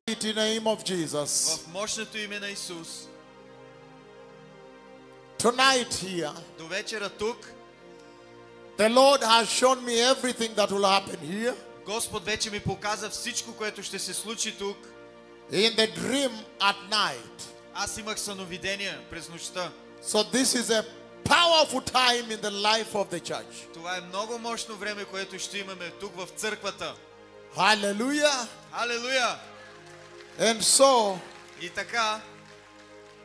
mighty name of Jesus. В мощното име на Исус. Tonight here, До вечера тук, the Lord has shown me everything that will happen here. Господ вече ми показа всичко, което ще се случи тук. In the dream at night. Аз имах съновидения през нощта. So this is a powerful time in the life of the church. Това е много мощно време, което ще имаме тук в църквата. Hallelujah. Халелуя! And so, И така,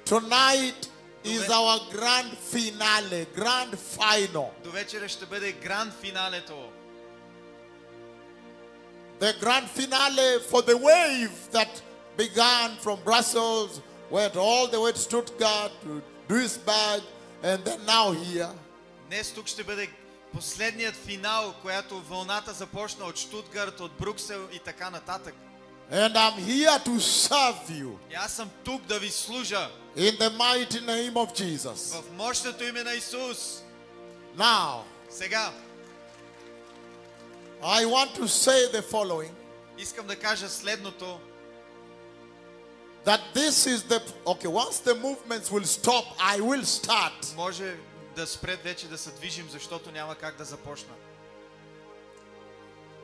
tonight is our grand finale, grand final. до вечера ще бъде гранд финалето. The grand finale for the wave that began from Brussels, went all the way to Stuttgart, to Duisburg, and then now here. Днес тук ще бъде последният финал, която вълната започна от Штутгарт, от Брюксел и така нататък. And I'm here to serve you И аз съм тук да ви служа in the mighty name of Jesus. в мощното име на Исус. Now, Сега, I want to say the following, искам да кажа следното. that this is the, okay, once the movements will stop, I will start. Може да спред вече да се движим, защото няма как да започна.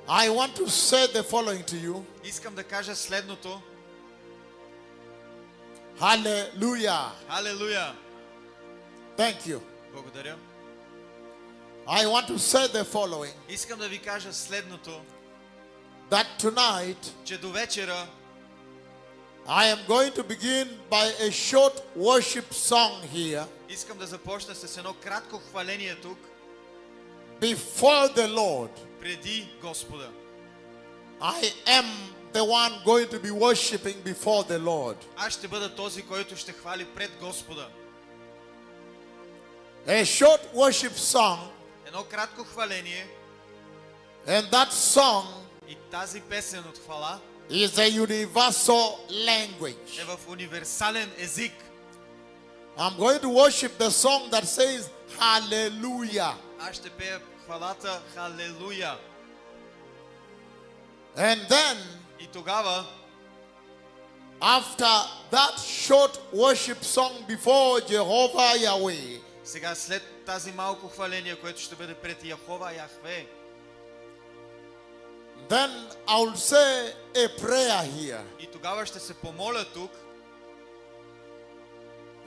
I want to say the following to you. Искам да кажа следното. Hallelujah. Халелуя! Thank you. Благодаря. I want to say the following, Искам да ви кажа следното, that tonight че до вечера I am going to begin by a short worship song here искам да започна с едно кратко хваление тук, before the Lord. преди Господа. I am the one going to be worshiping before the Lord. Аз ще бъда този, който ще хвали пред Господа. A short worship song, Едно кратко хваление, and that song и тази песен от хвала is a universal language. е в универсален език. I'm going to worship the song that says Hallelujah. Аз ще пея хвалата Халелуя. And then, И тогава, after that short worship song before Jehovah Yahweh, сега след тази малко хваление, което ще бъде пред Яхова Яхве, then I'll say a prayer here. и тогава ще се помоля тук,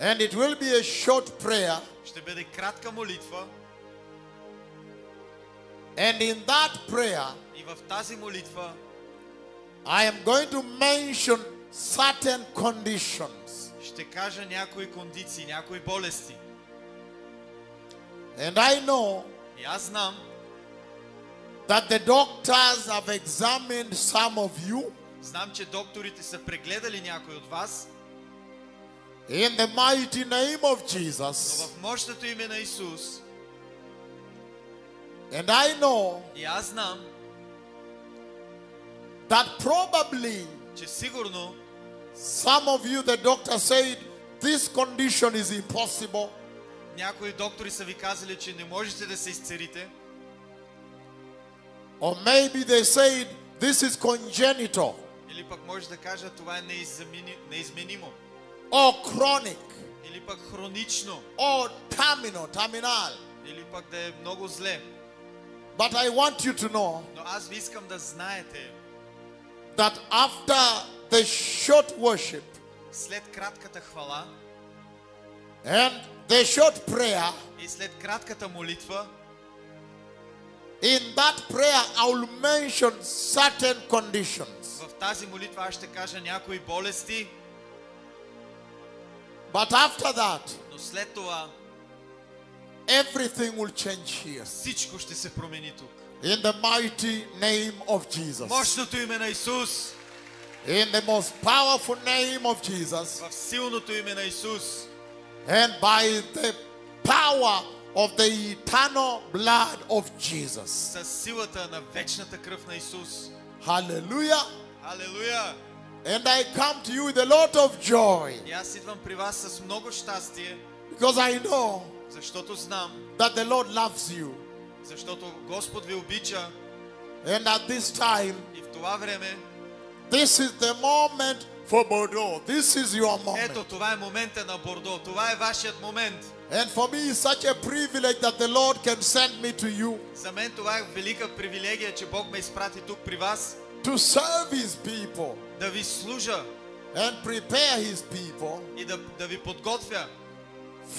And it will be a short prayer. ще бъде кратка молитва, And in that prayer, и в тази молитва I am going to mention certain conditions. ще кажа някои кондиции, някои болести. And I know И аз знам, that the doctors have examined some of you знам, че докторите са прегледали някой от вас, in the mighty name of но Jesus. в мощното име на Исус, And I know и аз знам, that probably че сигурно some of you, the doctor said, this condition is impossible. някои доктори са ви казали, че не можете да се изцелите. Or maybe they said, this is congenital Или пък може да кажа, това е неизменимо. or chronic Или пък хронично. or terminal. Или пък да е много зле. But I want you to know Но аз ви искам да знаете, that after the short worship след кратката хвала and the short prayer, и след кратката молитва, in that prayer I will mention certain conditions. в тази молитва аз ще кажа някои болести, But after that, но след това everything will change here. всичко ще се промени тук. In the mighty name of Jesus. Мощното име на Исус, In the most powerful name of Jesus. в силното име на Исус And by the power of the eternal blood of Jesus. със силата на вечната кръв на Исус. Hallelujah. Халелуя! And I come to you with a lot of joy. И аз идвам при вас с много щастие, Because I know защото знам, that the Lord loves you. защото Господ ви обича And at this time, и в това време This is the moment for Bordeaux. This is your moment. Ето, това е момента на Бордо. Това е вашият момент. And for me, it's such a privilege that the Lord can send me to you За мен това е велика привилегия, че Бог ме изпрати тук при вас to serve His people да ви служа and prepare His people и да ви подготвя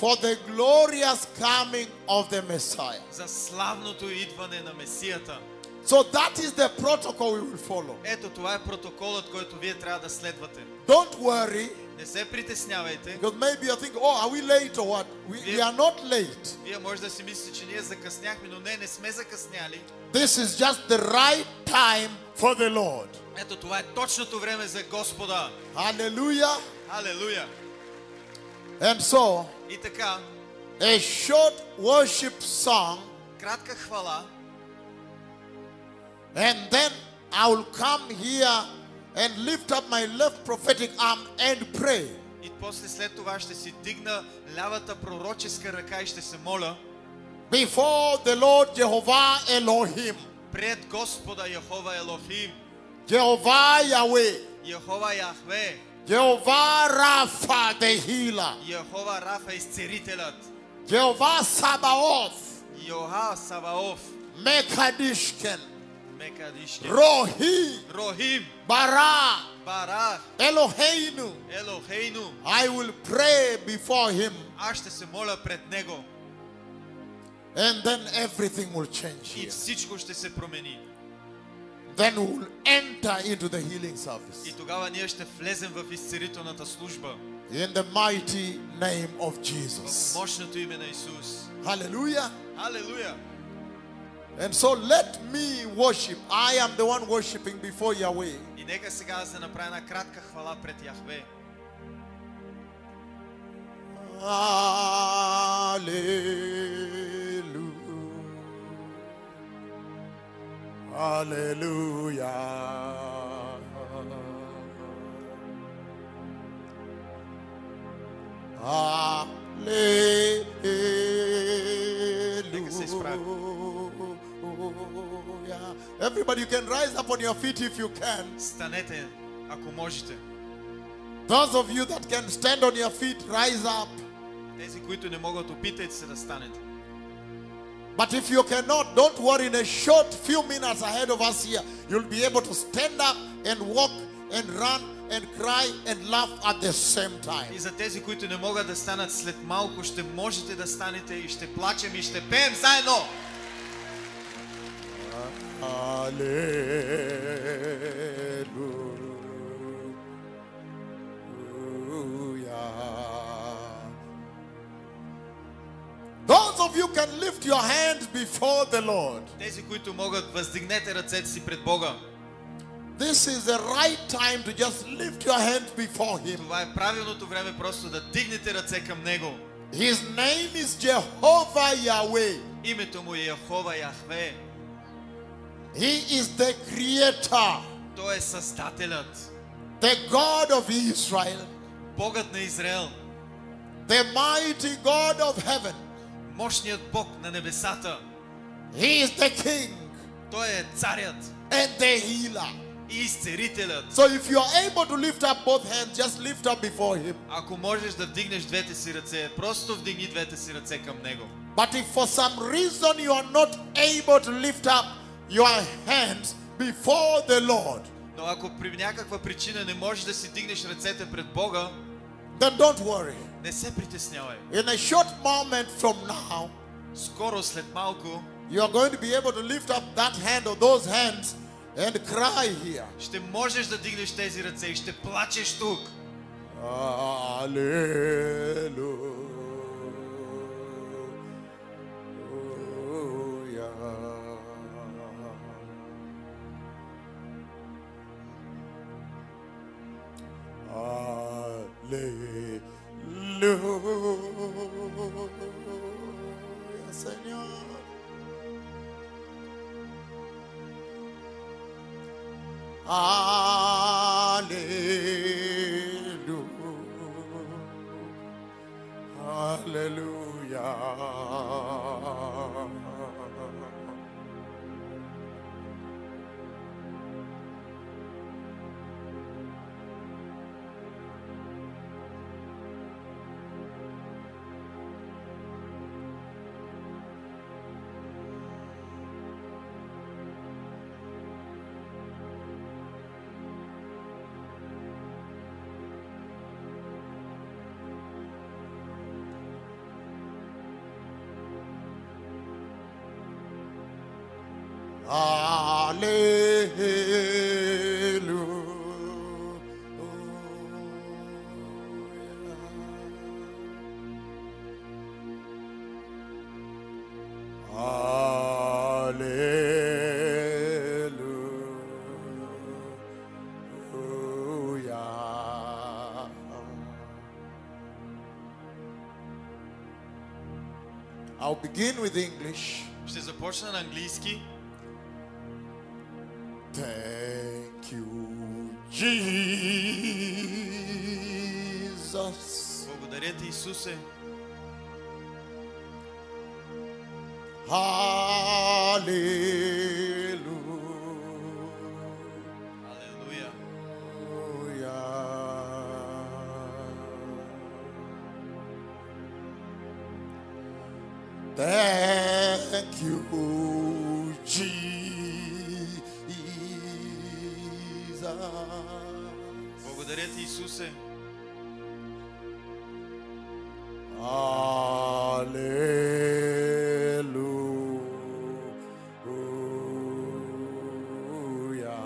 for the glorious coming of the Messiah. за славното идване на Месията. So that is the protocol we will follow. Ето, това е протоколът, който вие трябва да следвате. Don't worry, Не се притеснявайте. because maybe you think, oh, are we late or what? We are not late. Вие може да си мислите, че ние закъсняхме, но не сме закъсняли. This is just the right time for the Lord. Ето, това е точното време за Господа. Hallelujah. Халелуя! And so, И така, a short worship song, кратка хвала, and then I will come here and lift up my left prophetic arm and pray. и после след това ще си дигна лявата пророческа ръка и ще се моля Before the Lord Jehovah Elohim, пред Господа Йехова Елохим, Jehovah Yahweh, Йехова Яхве, Jehovah Rapha the healer, Йехова Рафа изцерителят, Jehovah Sabaoth, Йоха Саваоф, Mekadishken, Мекадишке, Rohi, Рохим, Bara, Барах, Eloheinu. Елохейну. I will pray before him, Аз ще се моля пред Него and then everything will change и here. всичко ще се промени. Then we will enter into the healing service. И тогава ние ще влезем в изцерителната служба In the mighty name of в Jesus. мощното име на Исус. Hallelujah. Халелуя! And so let me worship. I am the one worshiping before Yahweh. И нека сега аз да направя една кратка хвала пред Яхве. Hallelujah. Нека се изправим. Hallelujah. Everybody, you can rise up on your feet if you can. Станете, ако можете. Those of you that can stand on your feet, rise up. Тези, които не могат, опитайте се да станете. But if you cannot, don't worry. In a short few minutes ahead of us here, you'll be able to stand up and walk and run and cry and laugh at the same time. И за тези, които не могат да станат, след малко ще можете да станете и ще плачем и ще пеем заедно. Those of you can lift your hands before the Lord. Тези, които могат, въздигнете ръцете си пред Бога. This is the right time to just lift your hands before Him. Това е правилното време просто да дигнете ръце към Него. His name is Jehovah Yahweh. Името му е Йехова Яхве. He is the creator, Той е Създателят, the God of Israel, Богът на Израел, the mighty God of heaven. мощният Бог на небесата. He is the King Той е царят and the healer. и изцерителят. So if you are able to lift up both hands, just lift up before Him. Ако можеш да вдигнеш двете си ръце, просто вдигни двете си ръце към Него. But if for some reason you are not able to lift up your hands before the Lord, Но ако при някаква причина не можеш да си дигнеш ръцете пред Бога, then don't worry. не се притеснявай. In a short moment from now, Скоро след малко you are going to be able to lift up that hand or those hands and cry here. ще можеш да дигнеш тези ръце и ще плачеш тук. Hallelujah, Señor. Hallelujah. Hallelujah. I'll begin with English. Ще започна на английски. Thank you, Jesus. Благодаря ти, Исусе. Hallelujah. Алелуя. Thank you, Jesus. Благодаря ти, Исусе. Алелуя.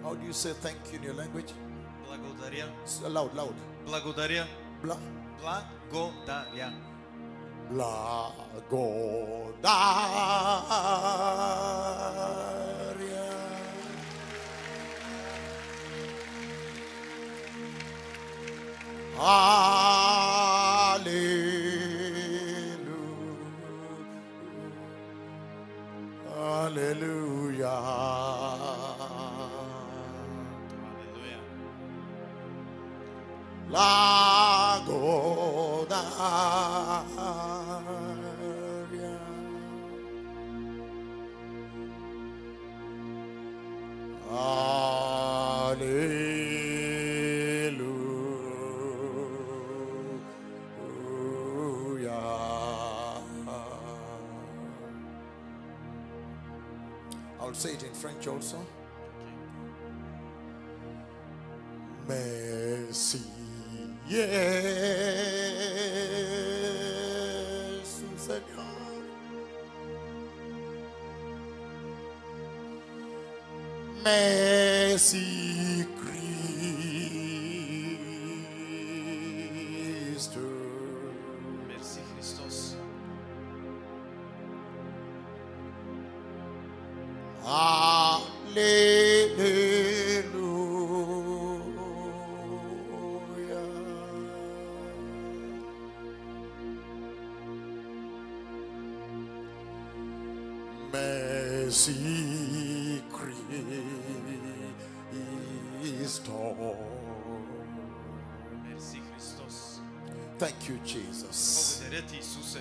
How do you say thank you in your language? Благодаря. Loud, loud. Благодаря. Blah. Благодаря. Blagodaria. Hallelujah. Алелуя. Lagodaria. I'll say it in French also. Merci, yes, Seigneur. Merci, Christ. Мерси, Христос. Merci, Christ. Мерси, Христос. Thank you, Jesus. Благодаря ти, Исусе.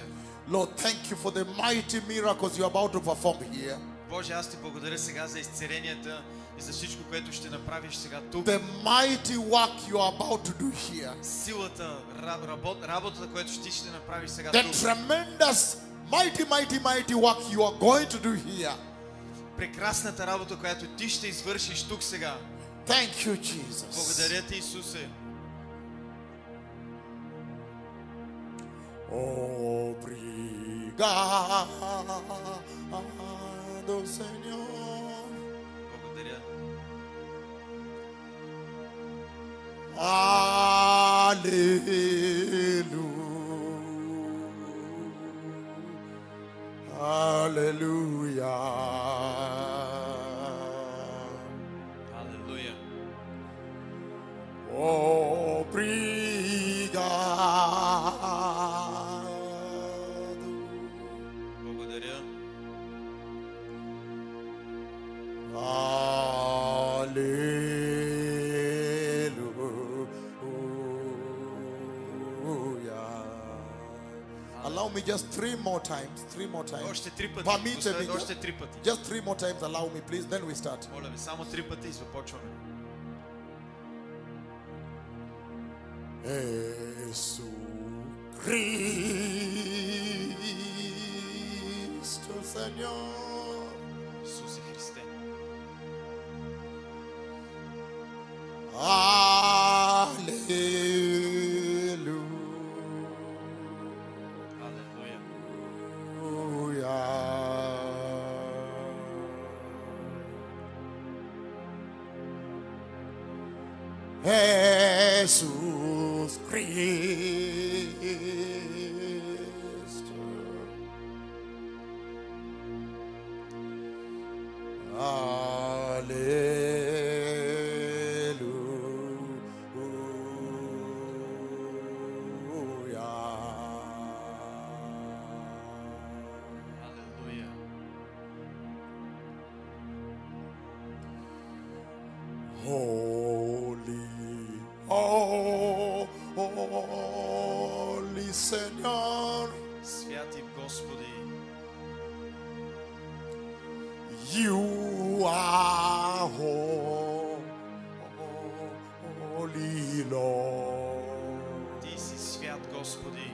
Lord, thank you for the mighty miracles you're about to perform here. Боже, аз ти благодаря сега за изцеленията и за всичко, което ще направиш сега тук. The mighty work you are about to do here. Силата, работата, която ще направиш сега The тук. tremendous, mighty work you are going to do here. Прекрасната работа, която ти ще извършиш тук сега. Thank you, Jesus. Благодаря ти, Исусе. Obrigado, Señor. Благодаря. Hallelujah. Алелуя. Obrigado. Благодаря. Allow me just three more times. Още три пъти. Permit me. Още три пъти. Just three more times. Allow me, please. Then we start. Моля ви, само три пъти и започваме. Jesús Cristo, Señor. Исусе Христе. Aleluya. Jesus Christ. Hallelujah. Holy, holy Señor, Святи Господи, you are holy, Lord. Ти си свят, Господи.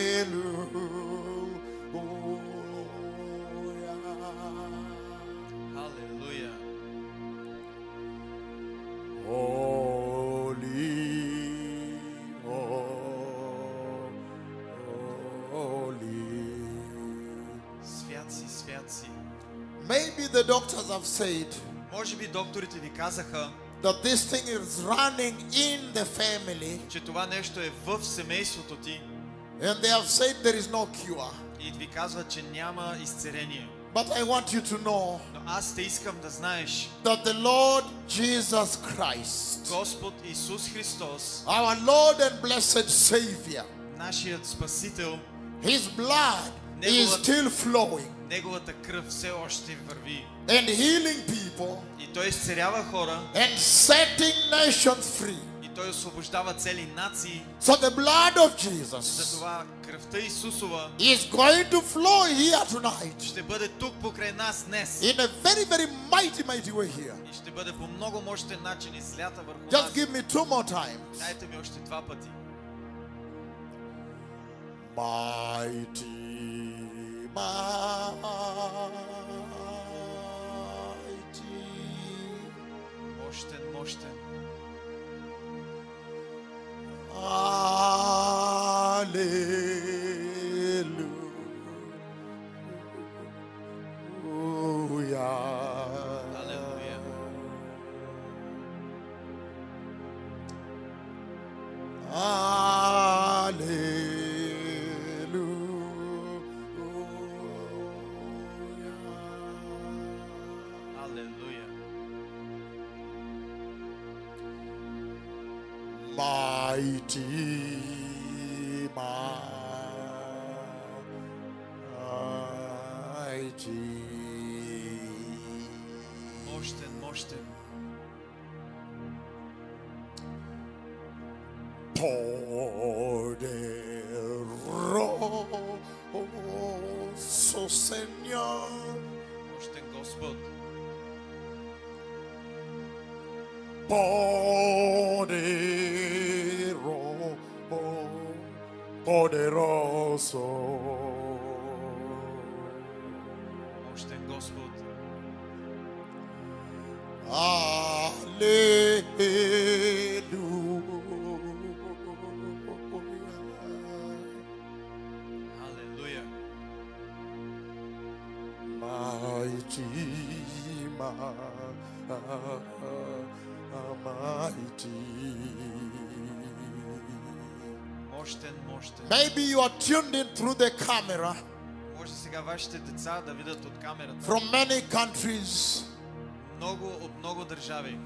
Hallelujah. Hallelujah. Holy, holy. Свят си, свят си. Maybe the doctors have said Може би докторите ви казаха, that this thing is running in the family, че това нещо е в семейството ти and they have said there is no cure. и ви казват, че няма изцеление. But I want you to know Но аз те искам да знаеш, that the Lord Jesus Christ, Господ Исус Христос, our Lord and blessed Savior, нашият Спасител, His blood is still flowing Неговата кръв все още върви. and healing people И Той изцелява хора, and setting nations free. и Той освобождава цели нации. So the blood of Jesus Затова кръвта Исусова is going to flow here tonight ще бъде тук покрай нас днес. in a very, very mighty way here. И ще бъде по много мощен начин излята върху Just нас. give me 2 more times. Дайте ми още 2 пъти. Mighty, mighty. Мощен, мощен. Hallelujah. Алелуя. Hallelujah. Алелуя. Mighty, mighty. Мощен, мощен. Poderoso Señor, Мощен Господ. poderoso. Мощен Господ. Hallelujah. Алелуя. Mighty, mighty. Мощен, мощен. Maybe you are tuned in through the camera Може сега вашите деца да видят от камерата. from many countries. Много от много държави.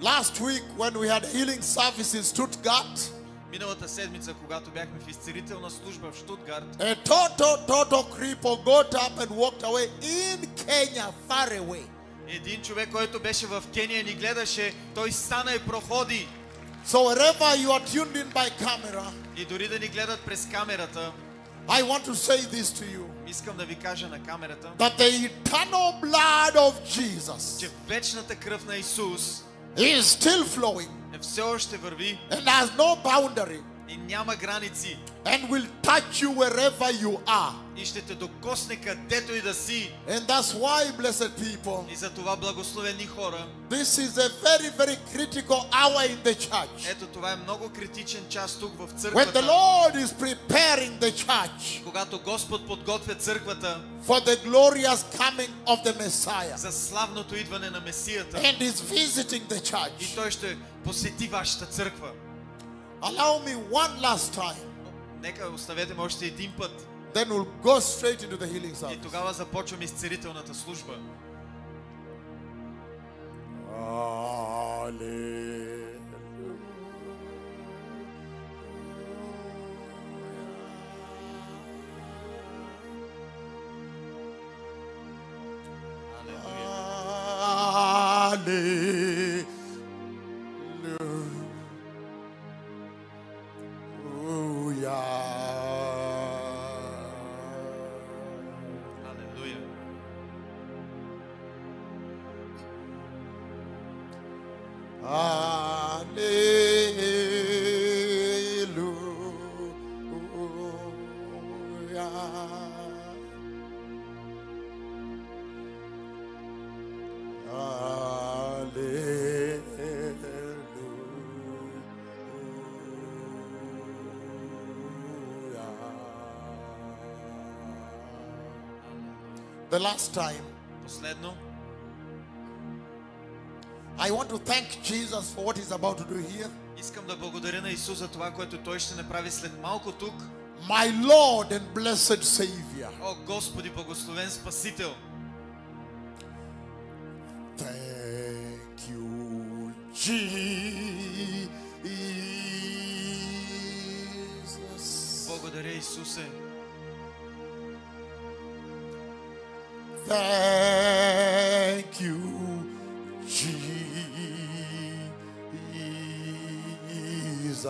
Last week when we had healing service in Stuttgart, Миналата седмица, когато бяхме в изцелителна служба в Штутгарт, a total cripple got up and walked away in Kenya, far away. един човек, който беше в Кения, ни гледаше, той стана и проходи. So wherever you are tuned in by camera, И дори да ни гледат през камерата, I want to say this to you, искам да ви кажа на камерата, that the eternal blood of Jesus че вечната кръв на Исус is still flowing все още върви and has no boundary. И няма граници. and will touch you wherever you are. И ще те докосне където и да си. And that's why, blessed people, И за това, благословени хора, this is a very, very critical hour in the church. ето това е много критичен час тук в When the църквата. Lord is preparing the church Когато Господ подготвя църквата for the glorious coming of the Messiah, за славното идване на Месията. and is visiting the И church. Той ще посети вашата църква. Allow me one last time, Нека оставете ме още един път. then we'll go straight into the healing И service. тогава започваме изцелителната служба. Алелуя. The last time, Последно, I want to thank Jesus for what he's about to do here. искам да благодаря на Исус за това, което Той ще направи след малко тук. My Lord and blessed Savior. О, Господи, благословен Спасител! Thank you, Jesus. Благодаря, Исусе! Thank you, Jesus.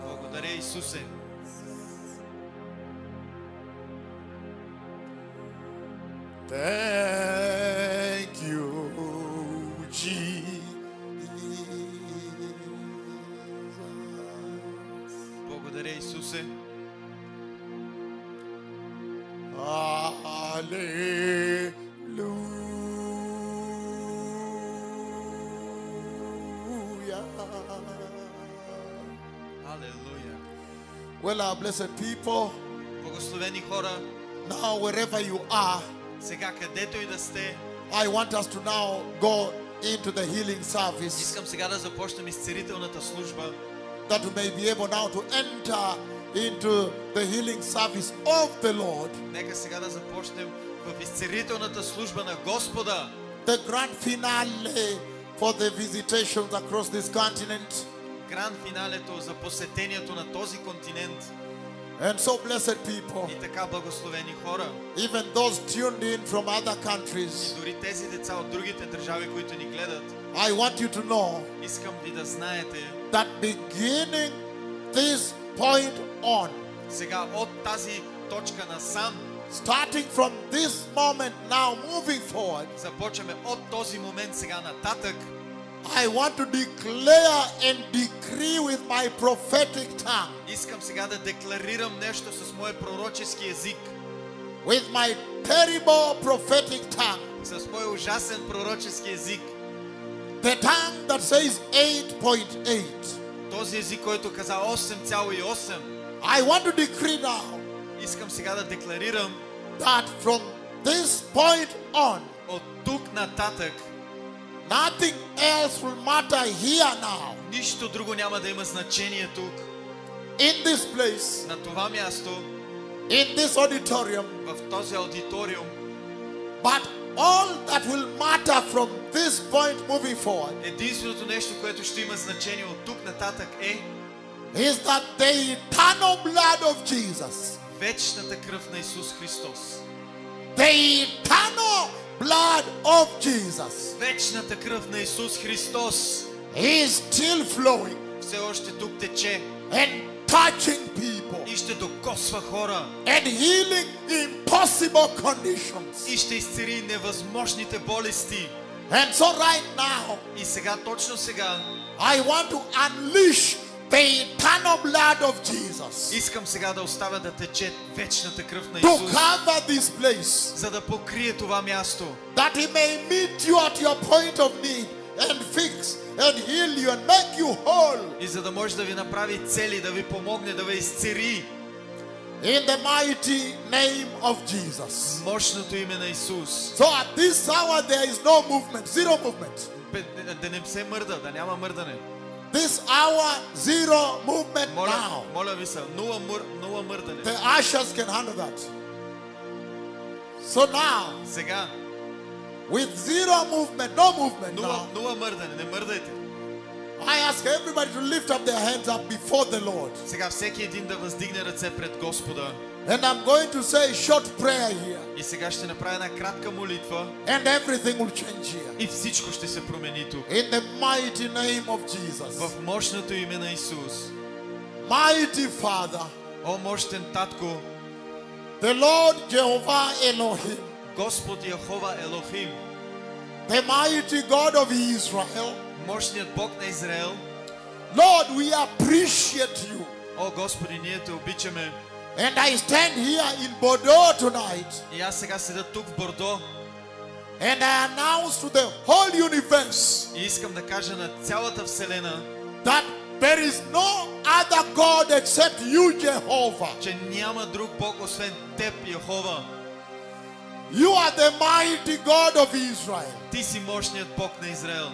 Благодаря, Исусе! Thank you, Jesus. Благодаря, Исусе! Hallelujah. Алелуя! Well, our blessed people, Благословени хора, now wherever you are, сега където и да сте, I want us to now go into the healing service, искам сега да започнем изцелителната служба, that we may be able now to enter into the healing service of the Lord, нека сега да започнем в изцелителната служба на Господа. the grand finale for the visitations across this continent. Гранд финалето за посетението на този континент. And so, blessed people, И така, благословени хора, even those tuned in from other countries, дори тези деца от другите държави, които ни гледат, I want you to know искам ви да знаете, that beginning this point on, сега от тази точка насам, starting from this moment now moving forward, започваме от този момент сега нататък, I want to declare and decree with my prophetic tongue, искам сега да декларирам нещо с мой пророчески език, with my terrible prophetic tongue, с мой ужасен пророчески език, the tongue that says 8.8. този език, който каза 8,8. I want to decree now Искам сега да декларирам, that from this point on, от тук нататък, nothing else will matter here now, нищо друго няма да има значение тук, in this place, на това място, in this auditorium, в този аудиториум, but all that will matter from this point moving forward единственото нещо, което ще има значение от тук нататък е is that the eternal blood of Jesus, вечната кръв на Исус Христос. the eternal blood of Jesus Вечната кръв на Исус Христос is still flowing все още тук тече and touching people и ще докосва хора and healing impossible conditions. и ще изцели невъзможните болести. And so right now, И сега, точно сега, I want to unleash the eternal blood of Jesus Искам сега да оставя да тече вечната кръв на to Исус, cover this place, за да покрие това място, that He may meet you at your point of need and fix and heal you and make you whole и за да може да ви направи цели, да ви помогне, да ви изцери. in the mighty name of Jesus. Мощното име на Исус. So at this hour there is no movement, zero movement. Да не се мърда, да няма мърдане. This hour, zero movement Моля, now. моля ви се, нула мърдане. The ushers can handle that. So now, Сега, with zero movement, no movement now, нула мърдане, не мърдайте. I ask everybody to lift up their hands up before the Lord. Сега всеки един да въздигне ръце пред Господа. And I'm going to say a short prayer here. И сега ще направя една кратка молитва And everything will change here. и всичко ще се промени тук. In the mighty name of Jesus. В мощното име на Исус. Mighty Father, О, мощен Татко, the Lord Jehovah Elohim, Господ Яхова Елохим, the mighty God of Israel. мощният Бог на Израел. Lord, we appreciate you. О, Господи, ние те обичаме. And I stand here in Bordeaux tonight. И аз сега седя тук в Бордо And I announce to the whole universe и искам да кажа на цялата Вселена, that there is no other God except you, Jehovah. че няма друг Бог освен Теб, Яхова. You are the mighty God of Israel. Ти си мощният Бог на Израел.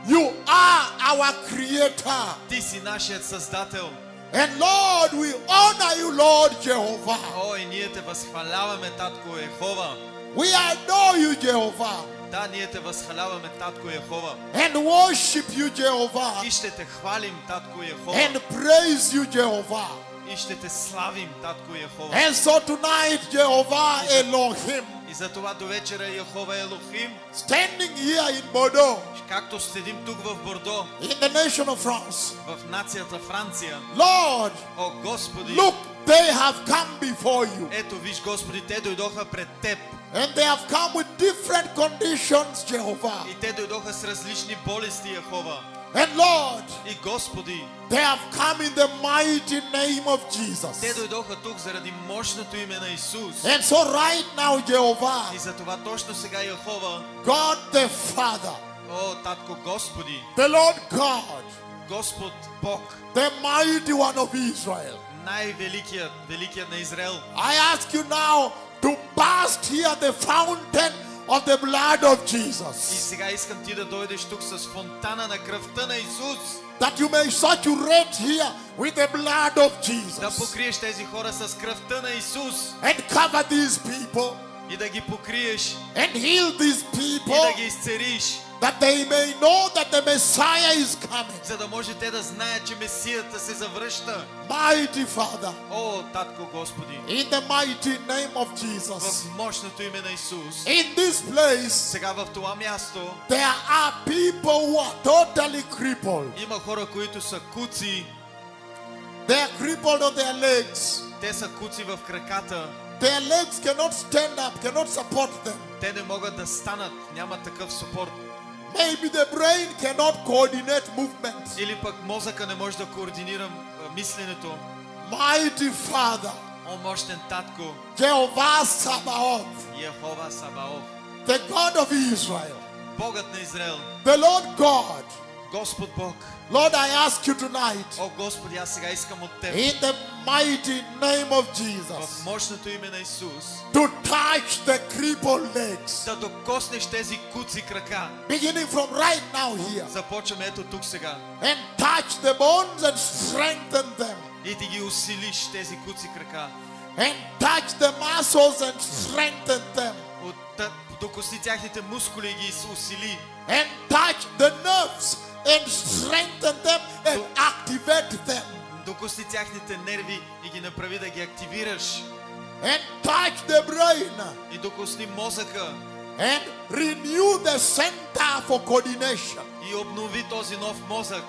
You are our creator. Ти си нашият Създател. And Lord, we honor you, Lord Jehovah. О, и ние те възхваляваме, Татко Яхова. We adore you, Jehovah. Да, ние те възхваляваме, Татко Яхова. And worship you, Jehovah. И ще те хвалим, Татко Яхова. And praise you, Jehovah. И ще те славим, Татко Яхова. And so tonight, Jehovah Elohim, И за това до вечера Яхова Елохим, standing here in Bordeaux, както седим тук в Бордо, in the nation of France. в нацията Франция. Lord, О, Господи, look, they have come before you. ето виж, Господи, те дойдоха пред Теб. And they have come with different conditions, Jehovah. И те дойдоха с различни болести, Яхова. And Lord, И Господи, they have come in the mighty name of те Jesus. дойдоха тук заради мощното име на Исус. And so right now, Jehovah, И за това точно сега, Яхова, God the Father, о, Татко Господи, the Lord God, Господ Бог, the mighty one of Israel, най-великият, великият на Израел, I ask you now to burst here the fountain of the blood of и Jesus, сега искам ти да дойдеш тук с фонтана на кръвта на Исус, that you may saturate here with the blood of да Jesus покриеш тези хора с кръвта на Исус and cover these people и да ги покриеш and heal these и people, да ги изцериш, that they may know that the Messiah is coming. за да може те да знаят, че Месията се завръща. Mighty Father, О, Татко Господи, in the mighty name of Jesus, в мощното име на Исус, in this place, сега в това място there are people who are totally crippled. има хора, които са куци, They are crippled on their legs. те са куци в краката, Their legs cannot stand up, cannot support them. те не могат да станат, няма такъв супорт. Maybe the brain cannot coordinate movements. Или пък мозъка не може да координира мисленето. Mighty Father, О, мощен Татко, Jehovah Sabaoth, Яхова Сабаоф, the God of Israel, Богът на Израел, the Lord God. Господ Бог. Lord, I ask you tonight, О, Господи, аз сега искам от Теб, in the mighty name of в Jesus, мощното име на Исус, to touch the crippled legs, да докоснеш тези куци крака. beginning from right now here, Започваме ето тук сега. and touch the bones and strengthen them, И ти ги усилиш тези куци крака. and touch the muscles and strengthen them, Докосни тяхните мускули и ги усили. and touch the nerves and strengthen them and activate them, Докосни тяхните нерви и ги направи да ги активираш. and touch the brain И докосни мозъка and renew the center for coordination, и обнови този нов мозък.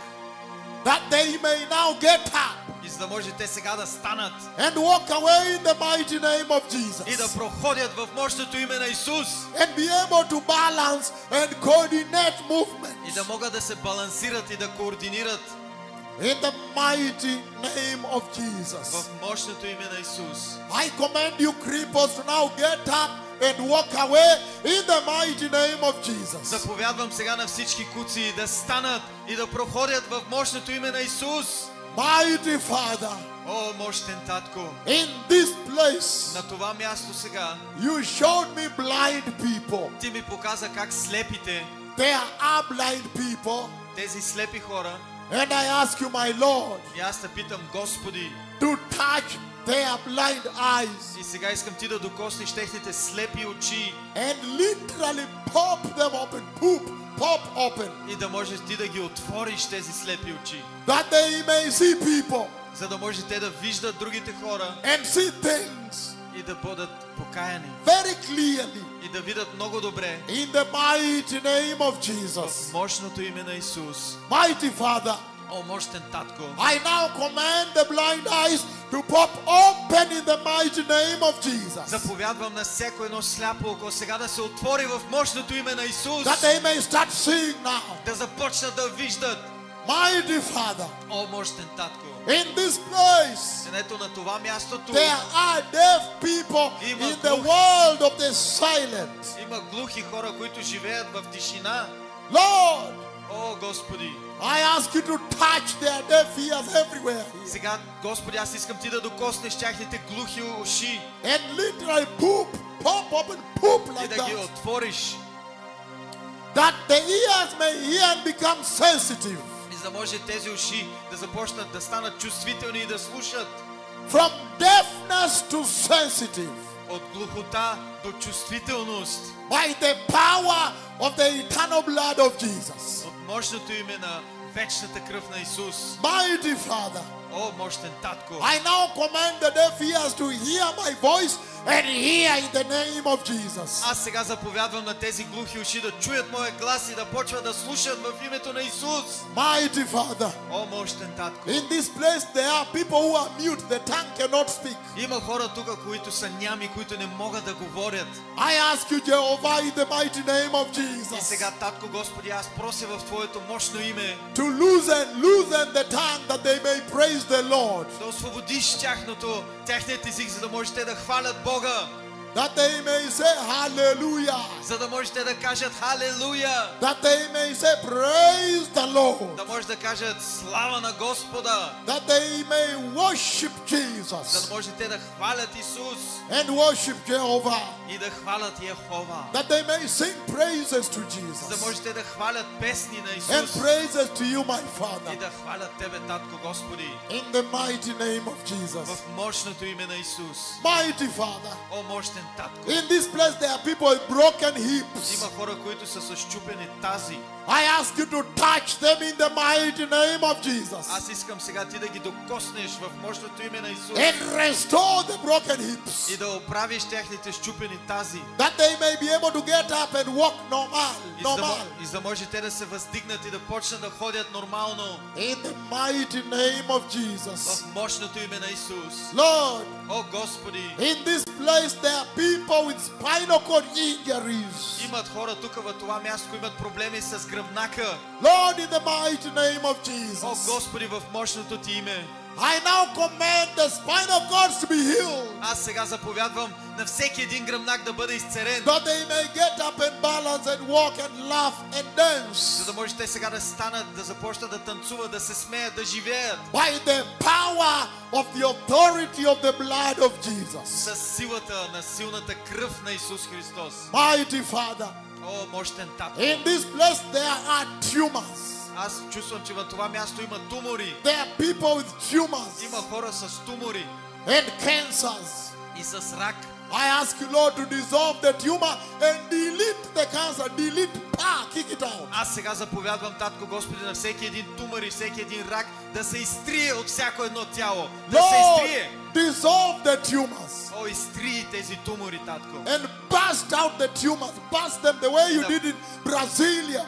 that they may now get up И за да може те сега да станат and walk away in the mighty name of и да Jesus, проходят в мощното име на Исус. and be able to balance and coordinate И movements. да могат да се балансират и да координират. In the mighty name of Jesus. В мощното име на Исус. I command you creepers to now get up and walk away in the mighty name of Jesus. Заповядвам сега на всички куци да станат и да проходят в мощното име на Исус. Mighty Father, О, мощен татко, in this place, на това място сега you showed me blind people. ти ми показа как слепите, There are blind people. тези слепи хора, And I ask you, my Lord, и аз те питам, Господи, to touch their blind eyes и сега искам ти да докоснеш техните слепи очи and literally pop them open, pop open, и да можеш ти да ги отвориш тези слепи очи, that they may see people за да може те да виждат другите хора and see things и да бъдат покаяни very clearly и да видят много добре in the mighty name of в Jesus. мощното име на Исус. Mighty Father, О, мощен татко, I now command the blind eyes to pop open in the mighty name of Jesus, заповядвам на всяко едно сляпо око сега да се отвори в мощното име на Исус, that they may start seeing now. да започнат да виждат. Mighty Father, О, мощен татко, in this place, ето на това място тук there are deaf people in the world of the silent. има глухи хора, които живеят в тишина. Lord, О, Господи, I ask you to touch their deaf ears everywhere here сега, Господи, аз искам ти да докоснеш тяхните глухи уши and literally pop open, poop и like да ги that, отвориш, that the ears may hear and become sensitive. и за да може тези уши да започнат да станат чувствителни и да слушат. From deafness to sensitive, От глухота до чувствителност. by the power of the eternal blood of Jesus. От мощното име на вечната кръв на Исус. Mighty Father, О, мощен татко, I now command the deaf ears to hear my voice and hear in the name of Jesus. аз сега заповядвам на тези глухи уши да чуят моя глас и да почват да слушат в името на Исус. Mighty Father, О, мощен татко, in this place there are people who are mute, the tongue cannot speak. има хора тук, които са нями, които не могат да говорят. I ask you, Jehovah, in the mighty name of И Jesus, сега, татко Господи, аз прося в Твоето мощно име to loosen the tongue that they may praise the Lord, да освободиш тяхният език, за да можете да хвалят Бога, that they may say hallelujah, за да можете да кажат халелуя, that they may say praise the Lord, да може да кажат слава на Господа, that they may worship за Jesus да можете да хвалят Исус and worship Jehovah, и да хвалят Йехова, that they may sing praises to за да Jesus можете да хвалят песни на and Исус praises to you, my и Father, да хвалят Тебе, Татко Господи, in the mighty name of в Jesus. мощното име на Исус. Mighty Father, О, мощен Татко, in this place there are people with broken hips. има хора, които са с счупени тази. I ask you to touch them in the mighty name of Jesus Аз искам сега Ти да ги докоснеш в мощното име на Исус and restore the broken hips, и да оправиш техните счупени тази. that they may be able to get up and walk normal. И за да може те да се въздигнат и да почнат да ходят нормално In the mighty name of Jesus. в мощното име на Исус. Lord, О, Господи, in this place there are people with spinal cord injuries. имат хора тук в това място, които имат проблеми с гръбнака. Lord, in the mighty name of О, Jesus, Господи, в мощното Ти име. I now command the spinal cords to be healed, Аз сега заповядвам на всеки един гръбнак да бъде изцерен, that they may get up and balance and walk and laugh and dance за да може те сега да станат, да започнат да танцуват, да се смеят, да живеят by the power of the authority of the blood of Jesus. с силата на силната кръв на Исус Христос. Mighty Father, О, мощен Татко, in this place there are tumors. аз чувствам, че в това място има тумори. There are people with tumors Има хора с тумори and cancers. и с рак. I ask you, Lord, to dissolve the tumor and delete the cancer. Delete, kick it out. Аз сега заповядвам, Татко Господи, на всеки един тумор и всеки един рак да се изтрие от всяко едно тяло. Да се Lord, изтрие. dissolve the tumors О, изтрии тези тумори, Татко. and bust out the tumors. Bust them the way you did in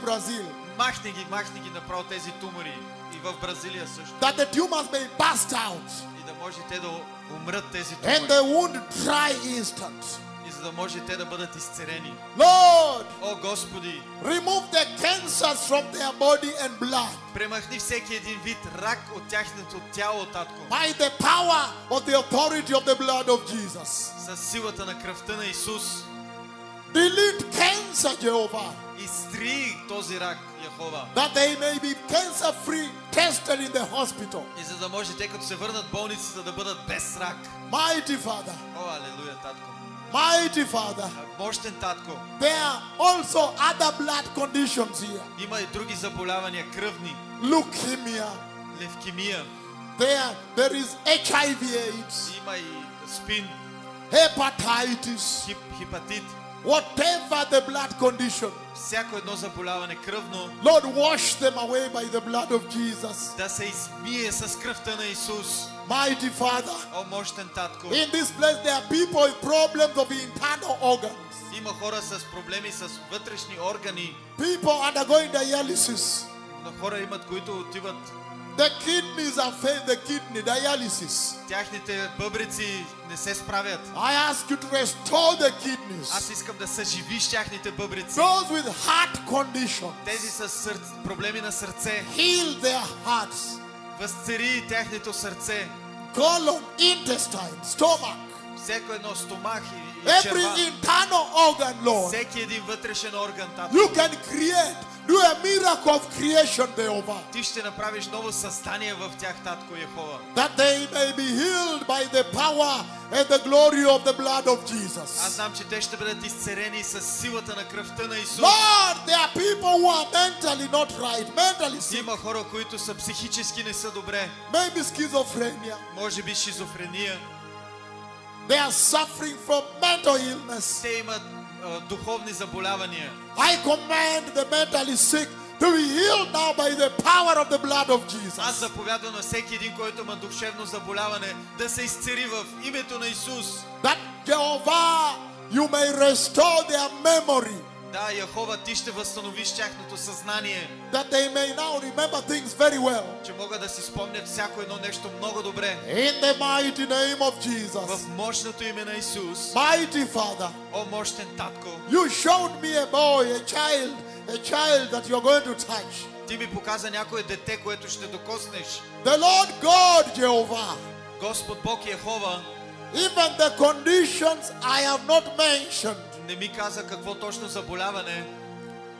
Brazil. Махни ги направо тези тумори. И в Бразилия също. That the tumors may bust out И да може те да умрат тези and тумори. the wound dry instant. И за да може те да бъдат изцерени. Lord, О, О, Господи, remove the cancers from their body and blood премахни всеки един вид рак от тяхното тяло, Татко, by the power of the authority of the blood of Jesus. с силата на кръвта на Исус. Delete cancer, Jehovah, Изтри този рак, Яхова. that they may be cancer-free, tested in the hospital. И за да може те, като се върнат в болницата, да бъдат без рак. Mighty Father, О, алелуя, Татко. mighty Father, Мощен Татко. there are also other blood conditions here. Има и други заболявания, кръвни, Leukemia, левкемия, there is HIV/AIDS, има и спин, hepatitis, хепатит, whatever the blood condition. всяко едно заболяване кръвно, Lord, wash them away by the blood of Jesus. да се измие с кръвта на Исус. Mighty Father, О, мощен Татко. in this place there are people with problems of internal organs. Има хора с проблеми с вътрешни органи, People undergoing dialysis. но хора имат, които отиват, The kidneys are failed, the kidney dialysis. тяхните бъбрици не се справят. I ask you to restore the kidneys. Аз искам да съживиш тяхните бъбрици. Those with heart conditions, Тези с проблеми на сърце, heal their hearts. възцари тяхното сърце. Colon, intestine, stomach, Всеко едно стомах и every черва. internal organ, Lord. Всеки един вътрешен орган, Татко. You can create, do a miracle of creation, Jehovah, Ти ще направиш ново създание в тях, Татко Йехова. that they may be healed by the power and the glory of the blood of Аз Jesus. знам, че те ще бъдат изцерени с силата на кръвта на Исус. Lord, there are people who are mentally not right, mentally sick, Има хора, които са психически не са добре. maybe schizophrenia. Може би шизофрения. They are suffering from mental illness. Те имат духовни заболявания. I command the mentally sick to be healed now by the power of the blood of Аз Jesus. заповядвам на всеки един, който има душевно заболяване, да се изцери в името на Исус. That Jehovah, you may restore their memory, Да, Яхова, ти ще възстановиш тяхното съзнание, that they may now remember things very well. че могат да си спомнят всяко едно нещо много добре. In the mighty name of В Jesus. мощното име на Исус. Mighty Father, О, мощен Татко, you showed me a boy, a child that you're going to touch. ти ми показа някое дете, което ще докоснеш. The Lord God, Jehovah, Господ Бог Яхова even the conditions I have not mentioned, не ми каза какво точно заболяване,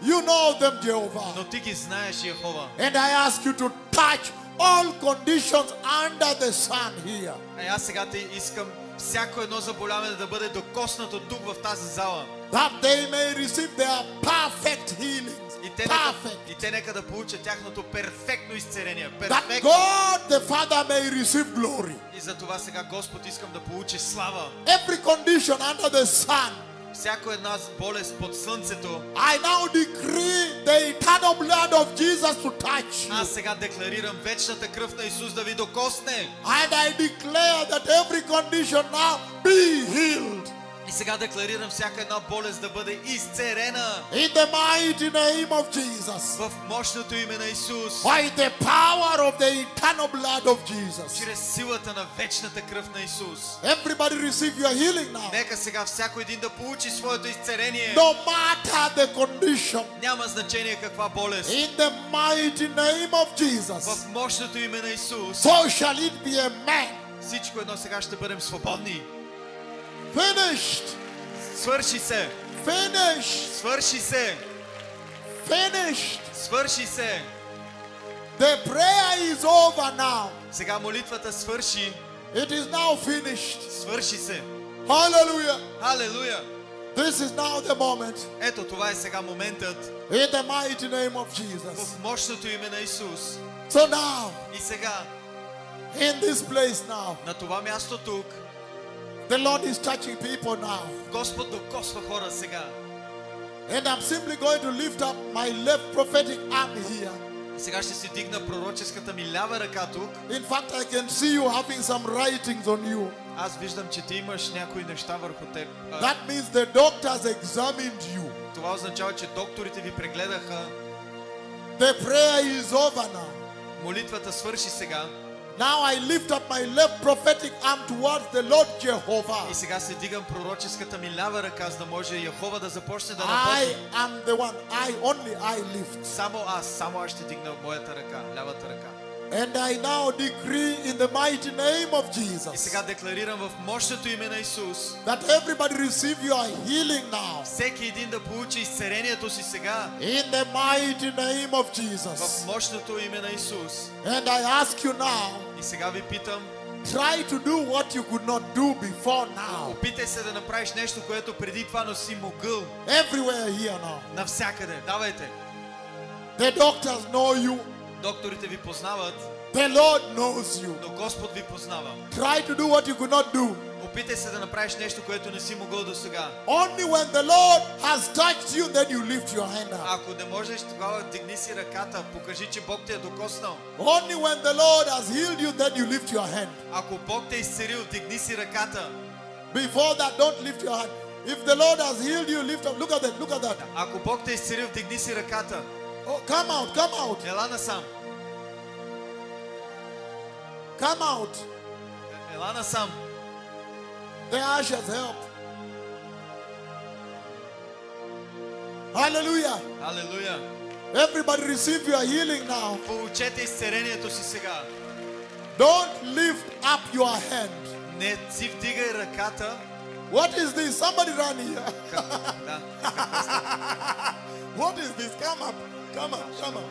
you know them, Jehovah. но ти ги знаеш, Яхова. And I ask you to touch all conditions under the sun here. А аз сега те искам всяко едно заболяване да бъде докоснато тук в тази зала. That they may receive their perfect healings. И те нека да получат тяхното перфектно изцеление. That Перфектно. God the Father may receive glory. И за това сега Господ искам да получи слава. Every condition under the sun, Всяко една болест под слънцето, I now decree the eternal blood of Jesus to touch you. аз сега декларирам вечната кръв на Исус да ви докосне. And I declare that every condition now be healed. И сега декларирам всяка една болест да бъде изцерена In the mighty name of Jesus. в мощното име на Исус. By the power of the eternal blood of Jesus. Чрез силата на вечната кръв на Исус. Everybody receive your healing now. Нека сега всяко един да получи своето изцеление. No matter the condition. Няма значение каква болест. In the mighty name of Jesus. В мощното име на Исус. So shall it be a man. Всичко едно сега ще бъдем свободни. Finished. Свърши се. Finished. Свърши се. Finished. Свърши се. The prayer is over now. Сега молитвата свърши. It is now finished. Свърши се. Hallelujah. Халелуя. This is now the moment. Ето това е сега моментът. In the mighty name of Jesus. В мощното име на Исус. So now, И сега, in this place now, на това място тук, the Lord is touching people now. Господ докосва хора сега. And I'm simply going to lift up my left prophetic arm here. Сега ще си дигна пророческата ми лява ръка тук. In fact, I can see you having some writings on you. Аз виждам, че ти имаш някои неща върху теб. That means the doctors examined you. Това означава, че докторите ви прегледаха. The prayer is over now. Молитвата свърши сега. Now I lift up my left prophetic arm towards the Lord Jehovah. И сега се дигам пророческата ми лява ръка, за да може Йехова да започне да I работи. am the one. Only I lift. Само аз ще дигна моята ръка, лявата ръка. And I now decree in the mighty name of И Jesus сега декларирам в мощното име на Исус, that everybody receive your healing now. всеки един да получи изцелението си сега, In the mighty name of в Jesus. мощното име на Исус. And I ask you now, И сега ви питам, try to do what you could not do before now. опитай се да направиш нещо, което преди това не си могъл. Everywhere here now. Навсякъде, давайте. The doctors know you. Докторите ви познават, The Lord knows you. но Господ ви познава. Try to do what you could not do. Опитай се да направиш нещо, което не си могъл до сега. Only when the Lord has touched you, then you lift your hand up. Ако не можеш, тогава дигни си ръката, покажи, че Бог те е докоснал. Only when the Lord has healed you, then you lift your hand. Ако Бог те е изцелил, дигни си ръката. Before that, don't lift your hand. If the Lord has healed you, lift up. Look at that. Look at that. Ако Бог те е изцелил, дигни си ръката. Oh, come out. Come out. Ела насам. Come out. Ела насам. The ushers help. Hallelujah. Алелуя. Everybody receive your healing now. Получете изцелението си сега. Don't lift up your hand. Не си вдигай ръката. What is this? Somebody run here. Да. What is this? Come up. Come up. Come up.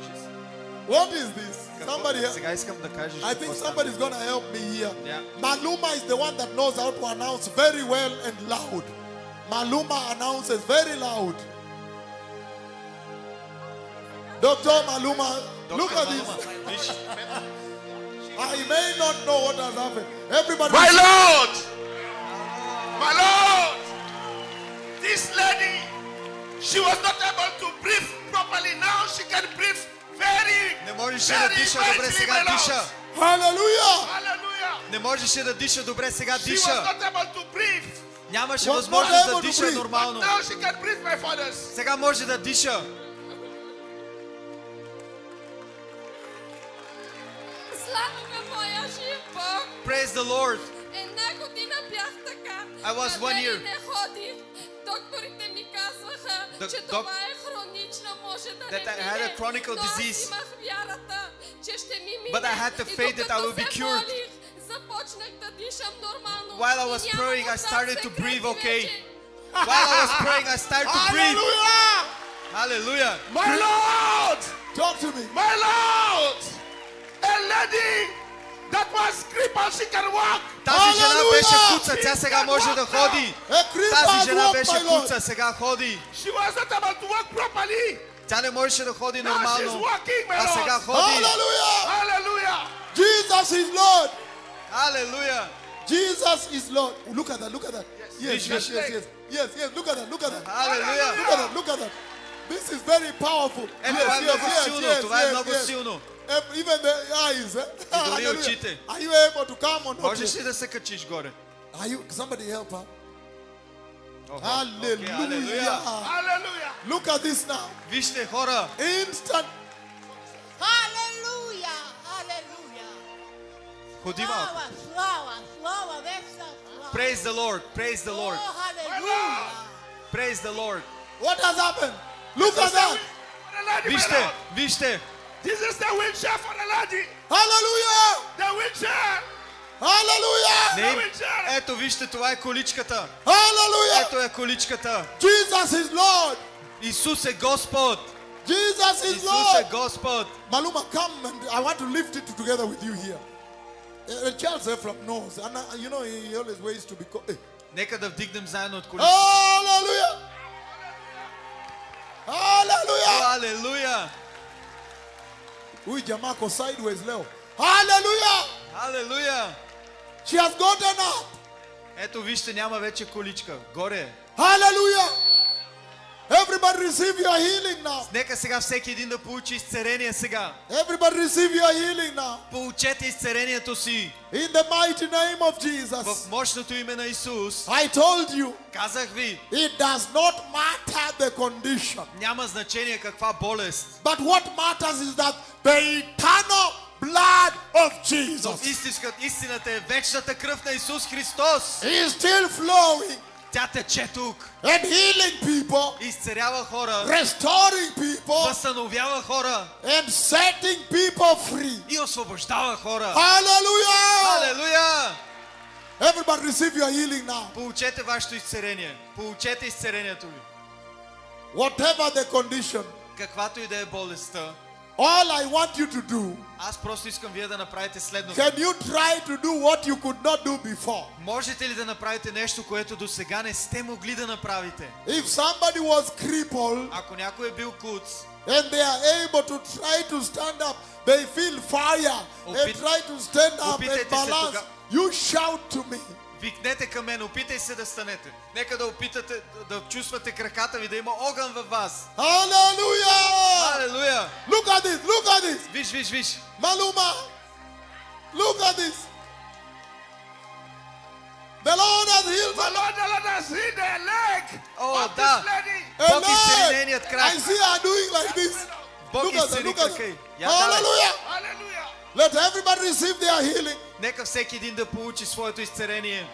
What is this? Somebody help. Сега искам да кажеш. I think somebody's going to help me here. Yeah. Maluma is the one that knows how to announce very well and loud. Maluma announces very loud. Dr. Maluma, look at this. I may not know what has happened. Everybody. My Lord! My Lord! This lady, she was not able to breathe properly. Now she can breathe very, Не можеше да диша добре, сега диша. Hallelujah. Hallelujah. Не можеше да диша добре, сега She was диша. not able to breathe. Нямаше Was възможност not да able to диша breathe. нормално. Now she can breathe, my fathers. Сега може да диша. Слава моя жив Бог. Praise the Lord. Една година бях така. I was На 1 year. мен не ходих. Докторите ми казваха, че това е хронично, може да that I не had a мине. chronic Но аз disease. имах вярата, че ще ми мине. But I had the И faith that I докато will be се cured. молих, започнах да дишам нормално. While I И was нямах praying, I от started to секрети breathe okay. вече. While I was praying, I started to breathe. Hallelujah. Hallelujah. My Lord! Talk to me. My Lord! A lady that was crippled, she can walk. Тази жена Hallelujah. беше куца, тя сега може да ходи. A creeper Тази has жена walked, беше my Lord. куца, сега ходи. She was not able to walk properly. Тя не можеше да ходи Now she's нормално. walking, my А сега Lord. ходи. Hallelujah. Hallelujah. Jesus is Lord. Халелуя. Jesus is Lord. Look at that. Look at that. Yes, Vision. yes, yes, yes. Yes, yes. Look at that. Look at that. Халелуя. Look at that. Look at that. This is very powerful. Това е много силно. Това е много силно. Even the eyes. дори Hallelujah. очите. Are you able to come on? Можеш ли да се качиш горе? Are you? Somebody help her. Охо. Hallelujah. Окей, Халелуя. Hallelujah. Look at this now. Вижте, хора, Instant. Hallelujah, hallelujah. ходи малко. Слава, веса, слава. Praise the Lord. Praise the Lord. Oh, hallelujah. Praise the Lord. What has happened? Look at that. For the lady, my Вижте, Lord. вижте. This is the wheelchair for the lady. Hallelujah. The wheelchair. Hallelujah. Не, ето вижте, това е количката. Hallelujah. Ето е количката. Jesus is Lord. Исус е Господ. Jesus is Исус е Lord. Господ. Maluma, come and I want to lift it together with you here. Charles Ephraim knows, and you know he always ways to be. Нека да вдигнем заедно от количката. Hallelujah! Hallelujah! Халелуя. Huyu jamaa ko sideways leo. Hallelujah! Халелуя. She has gotten up. Ето вижте, няма вече количка. Горе е. Hallelujah! Everybody receive your healing now. Нека сега всеки един да получи изцеление сега. Everybody receive your healing now. Получете изцелението си. In the mighty name of В Jesus. мощното име на Исус. I told you, Казах ви, it does not matter the condition. няма значение каква болест. But what matters is that the eternal blood of Но Jesus. истината е вечната кръв на Исус Христос. He is still flowing Тя тече тук. and healing people, Изцерява хора. restoring people, Възстановява хора. and setting people free. И освобождава хора. Hallelujah! Алелуя! Everybody receive your healing now. Получете вашето изцеление. Получете изцелението ви. Whatever the condition, Каквато и да е болестта. all I want you to do, Аз просто искам вие да направите следното. can you try to do what you could not do before? Можете ли да направите нещо, което до сега не сте могли да направите? If somebody was crippled Ако някой е бил куц and they are able to try to stand up, they feel fire and Опит- try to stand up опитайте and се balance, тога- you shout to me. викнете към мен, опитай се да станете. Нека да опитате да чувствате краката ви, да има огън във вас. Hallelujah! Алелуя! Look at this, look at this. Виж, виж, виж. Maluma, look at this. The Lord has healed The Lord has healed the leg О, of да. this lady. Бог изцели нейният крак. I see her doing like this. Бог Look at that, изцели look at крака й. that. Я давай. Hallelujah. Hallelujah. Let everybody receive their healing. Нека всеки един да получи своето изцеление.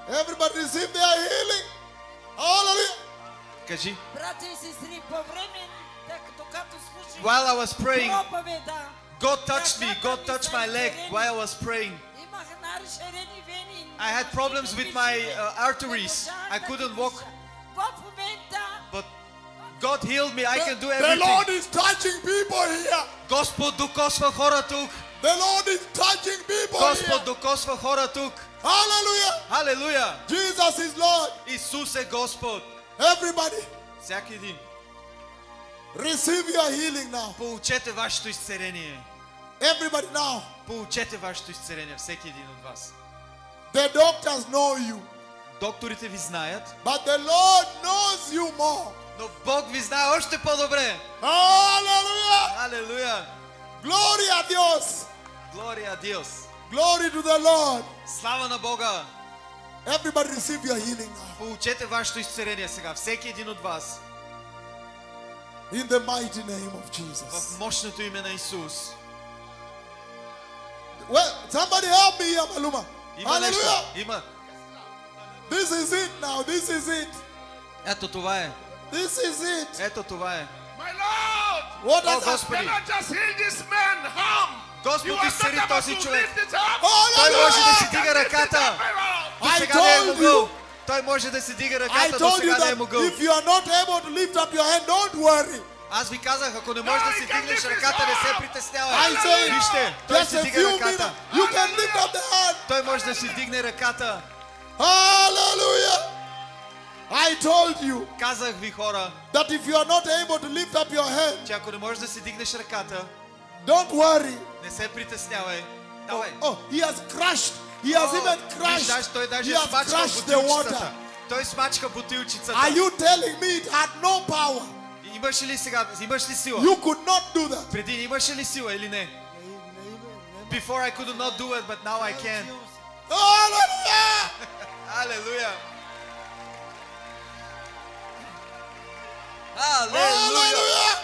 Everybody receive their healing. Hallelujah. Кажи. Братя и сестри, по време, докато слушах While I was praying, проповеда, God touched me. God touched my leg while I was praying. имах нарешени вени. I had problems with my arteries. I couldn't walk, В момента but God healed me. I can do The Lord everything. is touching people here. Господ докосва хора тук. The Lord is touching people Господ here. докосва хора тук. Hallelujah. Халелуя! Jesus is Lord. Исус е Господ. Everybody Всяки един. receive your healing now. Получете вашето изцеление. Everybody now. Получете вашето изцеление. Всеки един от вас. The doctors know you, Докторите ви знаят, but the Lord knows you more. но Бог ви знае още по-добре. Hallelujah. Халелуя! Glory a Dios. Глория Диос. Glory to the Lord. Слава на Бога! Everybody receive your healing now. Получете вашето изцеление сега. Всеки един от вас. In the mighty name of В Jesus. мощното име на Исус. Well, somebody help me here, Maluma. Има нещо. Hallelujah. Има. This is it now. This is it. Ето това е. This is it. Ето това е. My Lord. What О, has happened? The Господи! Lord just healed this man. Harm. Господ was изцели not able този to човек. lift it up. Той може да си Hallelujah. дига ръката. До I сега не е told могъл. you. Той може да си дига I ръката, до told you сега не е that могъл. if you are not able to lift up your hand, don't worry. Аз ви казах, ако не можеш да си дигнеш ръката, не се притеснявай. I say, Вижте, той just си a дига few minutes, ръката. you can lift up the hand. Той може да си дигне ръката. Hallelujah. I told you Казах ви, хора, that if you are not able to lift up your hand, че ако не можеш да си дигнеш ръката, don't worry. не се притеснявай. Давай. Oh, he has crushed. He has even Виж, той crushed. даже He has смачка crushed the water. бутилчицата. Той смачка бутилчицата. Are you telling me it had no power? Имаш ли сега, имаш ли сила? You could not do that. Преди имаше ли сила или не? Before I could not do it, but now I can. Hallelujah. Алелуя! Алелуя! Hallelujah.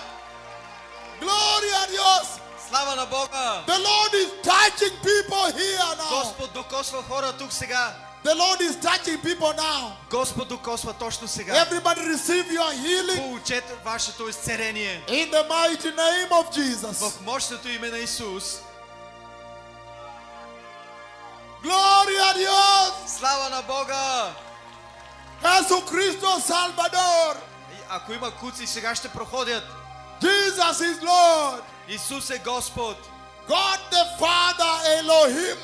Glory a Dios. Слава на Бога! The Lord is touching people here now. Господ докосва хора тук сега. The Lord is touching people now. Господ докосва точно сега. Everybody receive your healing Получете вашето изцеление. in the mighty name of Jesus. В мощното име на Исус. Glory a Dios. Слава на Бога! Jesucristo Salvador. Ако има куци, сега ще проходят. Jesus is Lord. Исус е Господ. God the Father Elohim.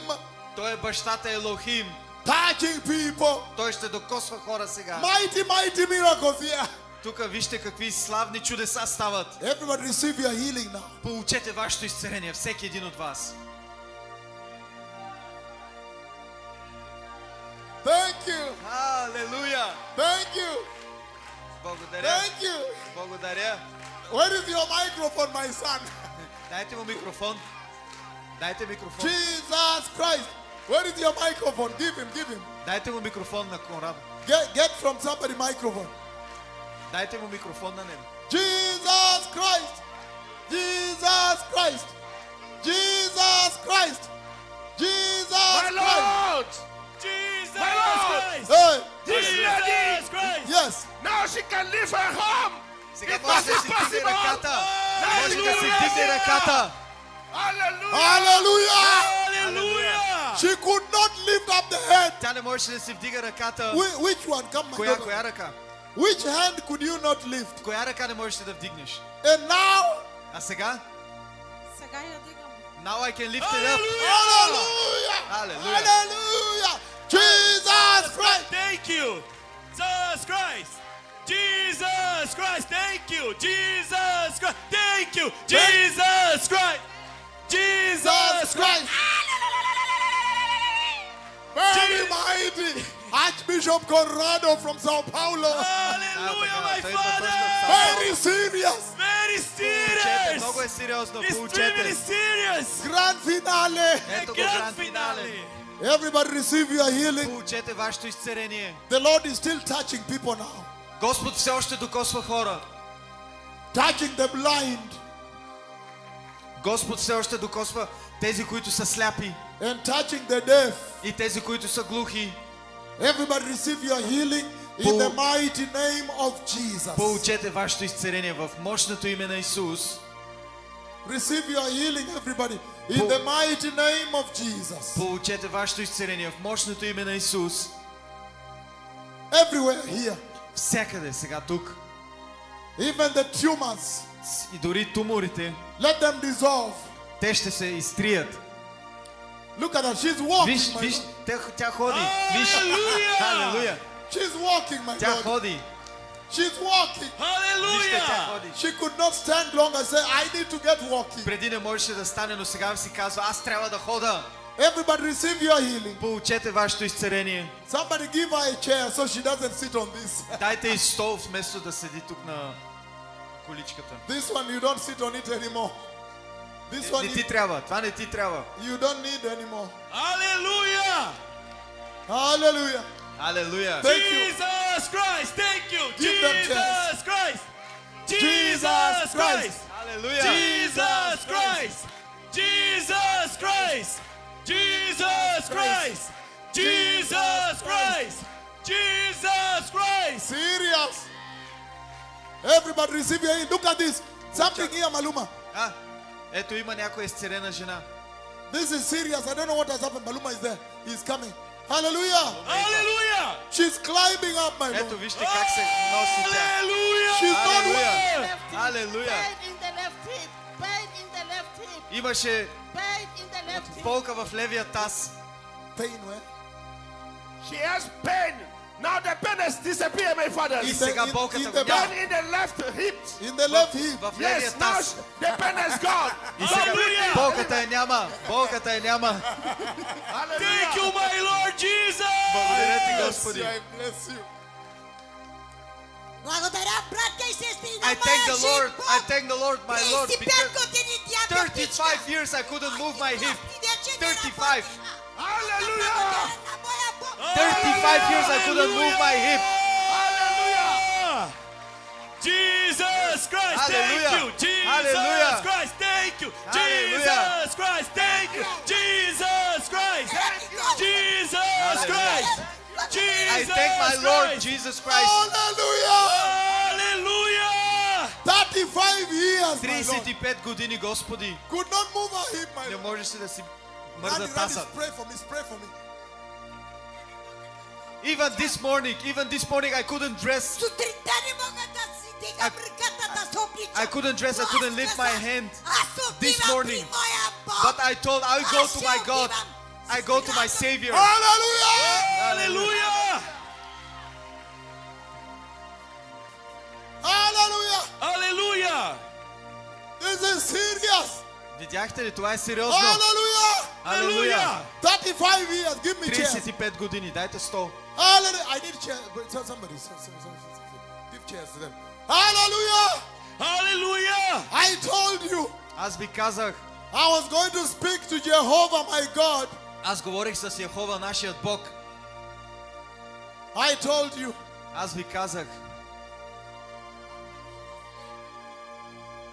Той е бащата Елохим. Touching people. Той ще докосва хора сега. Mighty, mighty miracles here. Тук вижте какви славни чудеса стават. Everybody receive your healing now. Получете вашето изцеление, всеки един от вас. Thank you. Алелуя! Thank you. Благодаря. Thank you. Благодаря. Where is your microphone, my son? Дайте му микрофон. Дайте микрофон. Jesus Christ. Where is your microphone? Give him. Дайте му микрофон на Конрад. Get from somebody microphone. Дайте му микрофон на него. Jesus Christ. Jesus Christ. Jesus she can leave her home. Сега It може must да be си вдигне possible. ръката. Може да си вдигне ръката. Hallelujah. Hallelujah. Hallelujah. She could not lift up the head. Тя не можеше да си вдига ръката. Which one? Come, my Коя daughter. ръка? Which hand could you not lift? Коя ръка не можеш да вдигнеш? And now, А сега? Сега я дигам. Now I can lift it up. hallelujah. Hallelujah. Hallelujah. Jesus Christ. Thank you, Jesus Christ. Jesus Christ, thank you, Jesus Christ, thank you, Jesus Christ, Jesus Christ. Very mighty. Archbishop Conrado from Sao Paulo. Hallelujah, my Той Father. Very serious. Very Получете, serious. много е сериозно. Extremely Получете. serious. Grand finale. Ето го Grand гранд финале. finale. Everybody receive your healing. Получете вашето изцеление. The Lord is still touching people now. Господ все още докосва хора. Touching the blind Господ все още докосва тези, които са сляпи and touching the deaf. и тези, които са глухи. Everybody receive your healing in the mighty name of Jesus. Получете вашето изцеление в мощното име на Исус. Receive your healing, everybody, in the mighty name of Jesus. Получете вашето изцеление в мощното име на Исус. Everywhere here, Всякъде сега тук. even the tumors, И дори туморите, let them dissolve. те ще се изтрият. Look at her, she's walking. Виж, my виж, God. тя ходи. Виж. Халелуя. She's walking, my Тя God. ходи. She's walking. Вижте, тя Hallelujah. ходи. She could not stand long and say, I need to get walking. Преди не можеше да стане, но сега си казва, аз трябва да хода. Everybody receive your healing. Получете вашето изцеление. Somebody give her a chair so she doesn't sit on this. Дайте и стол, вместо да седи тук на количката. This one, you don't sit on it anymore. This one, Не ти трябва, това не ти трябва. you don't need anymore. Hallelujah. Hallelujah. Алелуя. Thank you. Jesus Christ, thank you. Give them Jesus Christ. Jesus Jesus Christ. Christ. Алелуя. Jesus Christ. Jesus Christ. Jesus Christ. Jesus Christ. Jesus Christ. Serious. Everybody receive your healing. Look at this. Something here, Maluma. А, ето има някоя изцелена жена. This is serious. I don't know what has happened. Maluma is there. He's coming. Hallelujah. Hallelujah. She's climbing up, my Ето Lord. вижте как се носи тя. Hallelujah. She's not Hallelujah. well. Left hip. Hallelujah. Pain in the left hip. Pain in the left hip. Имаше Pain in the left hip. болка в левия таз. Pain where? She has pain. Now the pain has disappeared, my father. И In сега the- болката in го the няма. Pain in the left hip. In the left hip. В левия Yes, now таз. the pain has gone. И сега Hallelujah. болката я няма. Болката я няма. Thank you, my Lord Jesus. Благодаря ти, Bless Господи. you, I bless you. Благодаря, братя и сестри, на I thank the моя Lord. жив I Бог. thank the Lord, my Lord, 35 because години тя 35 years I couldn't move my hip. 35. 35 years I couldn't move my hip. Hallelujah. Jesus Christ, Hallelujah. thank you. Jesus Hallelujah. Christ, thank you. Hallelujah. Jesus Christ, thank you. Jesus Christ. Jesus Christ. Jesus I thank my Lord Christ. Jesus Christ. Hallelujah. Hallelujah. 35 years, my Lord. 35 години, Господи. Could not move her hip, my Не Lord. можеше да си Randy, мърда Randy, таза. pray for me, pray for me. Even this morning I couldn't dress. Сутринта не мога да си дигам ръката да се обличам. I couldn't dress, I couldn't lift my hand Аз this отивам morning. при моя Бог. But I told I'll go Аз to ще my God. отивам I go to my Savior. Hallelujah. Hallelujah. Hallelujah. Hallelujah. This is serious. Видяхте ли, това е сериозно. Hallelujah. Алелуя. 35 years. Give me chair. 35 години, дайте стол. Hallelujah. I need chair. Somebody. Give chairs to them. Hallelujah. Hallelujah. I told you. Аз ви казах, I was going to speak to Jehovah, my God. аз говорих с Йехова, нашият Бог. I told you. Аз ви казах,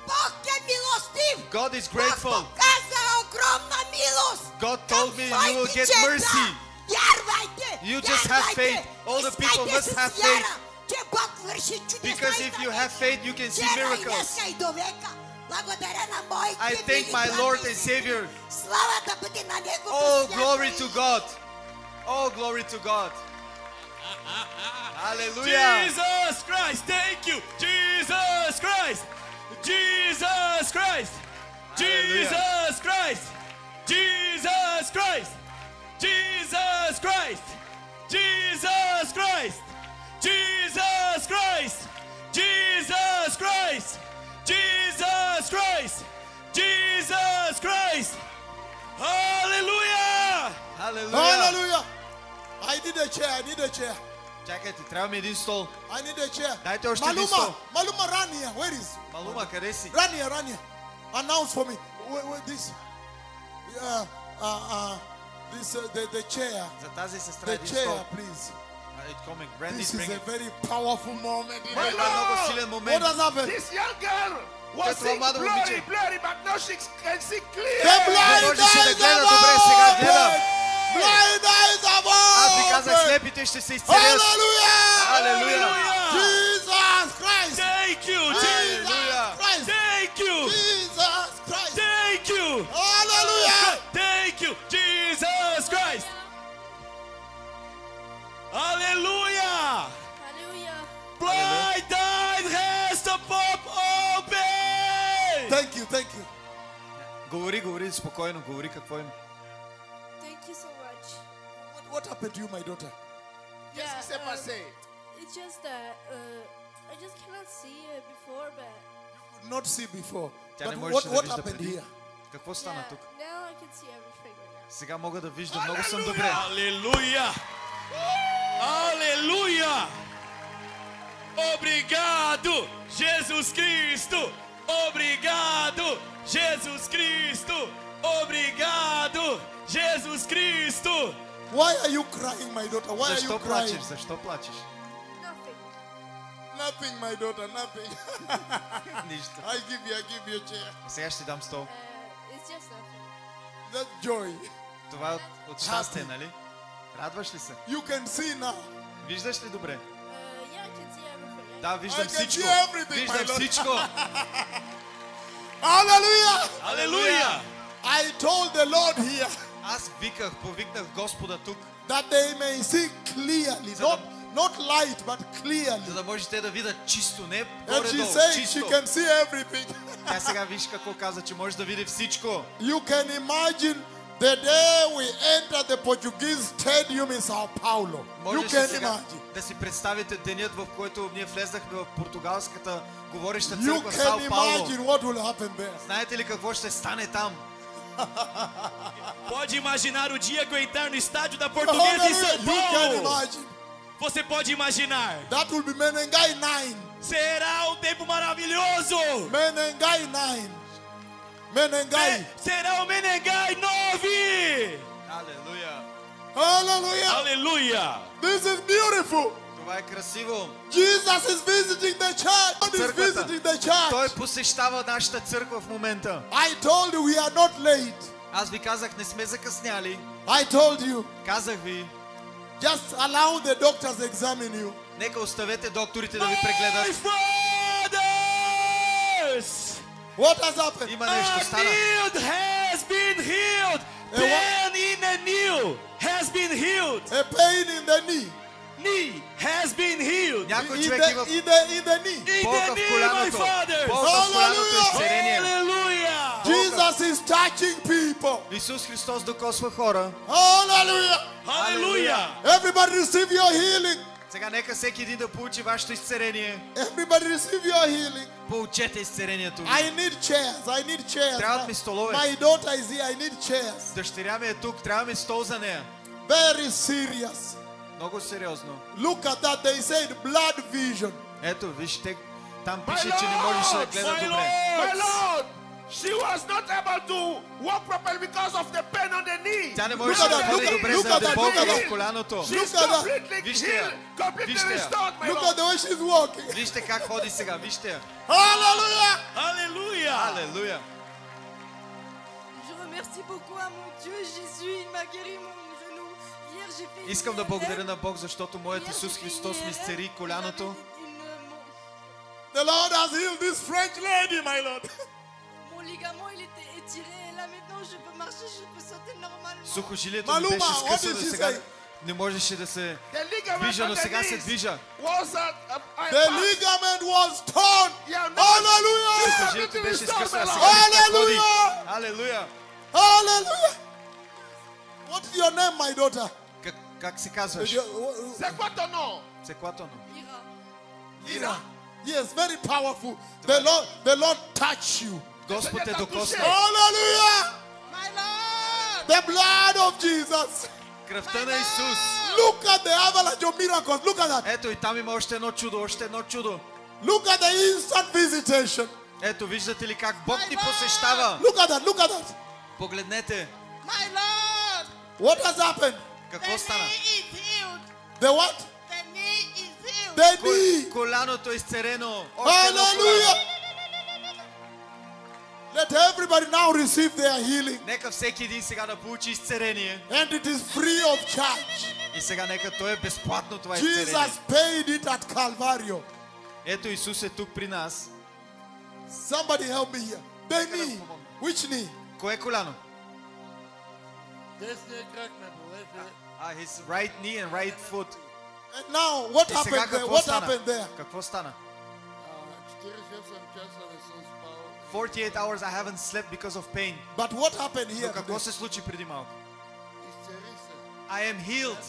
Бог е милостив. God is Бог grateful. показа огромна милост. God към told me you will своите get чеда. mercy. Вярвайте. You just have вярвайте. faith. All the people Искайте must с have вяра, faith. че Бог върши чудеса Because и if you have знамения. faith, you can see Вчера и miracles. днеска и до века. Благодаря на моите I thank мили my брати Lord и and сестри. Savior. Слава да бъде на Него. Oh, до glory всяко to име. God. Oh, glory to God. Hallelujah. Jesus Christ, thank you. Jesus Christ. Jesus Christ. Jesus Christ. Jesus Christ. Jesus Christ. Jesus Christ. Jesus Christ. Jesus Christ. Jesus Christ. Jesus Christ. Hallelujah. Hallelujah. Hallelujah. I need a chair. I need a chair. Чакайте, трябва ми един стол. I need a chair. Дайте още един стол. Maluma, run here. Where is? Малума, къде си? Run here, run here. Announce for me. This. This the chair. За тази сестра The един стол. chair, please. It's coming. Brandy, This is bring a it. very powerful moment. Това е много силен What момент. has happened? This young girl was That's seeing what Mother blurry, Mitchell- blurry, but now she can see clear. The blind можеше да eyes гледа are добре, сега гледа. open. Blind eyes are Аз ви казах, open. слепите ще се изцелят. Hallelujah. Халелуя. Jesus Christ. Thank you. Jesus Hallelujah. Christ. Thank you. Jesus Christ. Thank you. Hallelujah. Thank you, Jesus Christ. Hallelujah. Hallelujah. Blind eyes has to pop open. Thank you, thank you. Говори спокойно, говори какво има. Thank you so much. What happened to you, my daughter? Qu'est-ce qui s'est passé? It's just that I just cannot see it before, but Could not see before. Тя But не можеше да what вижда happened преди. here? Какво стана тук? now I can see everything right now. Сега мога да виждам, много съм добре. Aleluia. Aleluia. Obrigado, Jesus Cristo. Obrigado, Jesus Cristo. Obrigado, Jesus Cristo. Why are you crying, my daughter? Why are Защо you плачеш? crying? Защо плачеш? Nothing. Nothing, my daughter, nothing. Нищо. I give you a chair. Сега ще ти дам стол. It's just nothing. That's joy. Това е от щастие, нали? Радваш ли се? You can see now. Виждаш ли добре? Yeah, I can see everything. Да, виждам I can всичко. see everything, my Виждам Lord. всичко. Hallelujah. Hallelujah. I told the Lord here Аз повикнах Господа тук, that they may see clearly, not light, but за clearly. да може те да видят чисто, не And she горе-долу, said she чисто. can see everything. Тя сега виж какво каза, че може да види всичко. You can imagine the day we enter the Portuguese stadium in Sao Paulo. You Можеш can ли сега imagine. да си представите денят, в който ние влезнахме в португалската говореща You църква в Сао can Пауло? imagine what will happen there. Знаете ли какво ще стане там? Pode imaginar o dia que eu entrar no estádio da Portuguesa em São You can Paulo. imagine. Você pode imaginar. That will be Menengai 9. Será um tempo maravilhoso. Menengai 9. Menengai. Será o Menengai 9. Алелуя! Hallelujah. Aleluia. This is beautiful. Това е красиво. Jesus is visiting the church. God is Църквата. visiting the church. Той посещава нашата църква в момента. I told you we are not late. Аз ви казах, не сме закъсняли. I told you, Казах ви, just allow the doctors to examine you. нека оставете докторите да ви прегледат. My fathers. What has happened? Има нещо A стана. need has been healed. Pain in the knee has been healed. A pain in the knee. Knee has been healed. Някой In човек the, има in the knee. In болка the в knee, my коляното. fathers. Болка в коляното, изцеление. Hallelujah. Jesus is touching people. Исус Христос докосва хора. Hallelujah. Hallelujah. Everybody receive your healing. Сега нека всеки един да получи вашето изцеление. Everybody receive your healing. Получете изцелението ви. I need chairs. I need chairs. Трябват ми столове. My daughter is here. I need chairs. Дъщеря ми е тук, трябва ми стол за нея. Very serious. Много сериозно. Look at that. They said blood vision. Ето, вижте, там пише, че не можеше да гледа My добре. My Lord, she was not able to walk properly because of the pain on the knee. Тя не можеше Look at да that, ходи look at- добре look заради at that, болка look at в коляното. She's Look at that. completely Вижте я. healed, completely Вижте я. restored, my Look Lord. at the way she's walking. Вижте как ходи сега, вижте я. Hallelujah. Hallelujah. Алелуя. Je remercie beaucoup à mon Dieu Jésus, il m'a guéri mon genou. Hier j'ai fait Искам да une благодаря IRM. на Бог, защото моят Hier, Исус j'ai fait Христос une ми IRM. изцери коляното. Mon The Lord has healed this French lady, my Lord. Mon ligament, il était étiré. Et là, maintenant, je peux marcher, je peux sauter normalement. Сухожилието ми Maluma, беше what did скъсано, she сега say? не можеше да се The ligament движа, of но the сега се knees движа. was The ligament was torn. Yeah, no. Hallelujah. Сухожилието беше скъсано, а сега Hallelujah. ходи. Алелуя! Hallelujah. What is your name, my daughter? Как се казваш? C'est quoi ton nom? C'est quoi ton nom? Ira. Yes, very powerful. The Lord touched you. Господ те докосна. Hallelujah. My Lord! The blood of Jesus. Кръвта на Исус. Look at the avalanche of miracles. Look at that. Ето и там има още едно чудо, още едно чудо. Look at the instant visitation. Ето, виждате ли как Бог ни посещава? Look at that. Look at that. Погледнете. My Lord! What has happened? Какво стана? knee is healed. The what? The knee is healed. The knee. Коляното е изцерено. Още едно Hallelujah. коляно. Let everybody now receive their healing. Нека всеки един сега да получи изцерение. And it is free of charge. И сега нека той е безплатно това изцерение. Jesus paid it at Calvario. Ето Исус е тук при нас. Somebody help me here. The knee. Which knee? Кое коляно? Десния крак ме болеше. His right knee and right foot. And now, what И сега happened there? какво What стана? happened there? Какво стана? 48 часа не съм спал. 48 hours I haven't slept because of pain. But what happened Но here? какво today? се случи преди малко? Изцери се. I am healed.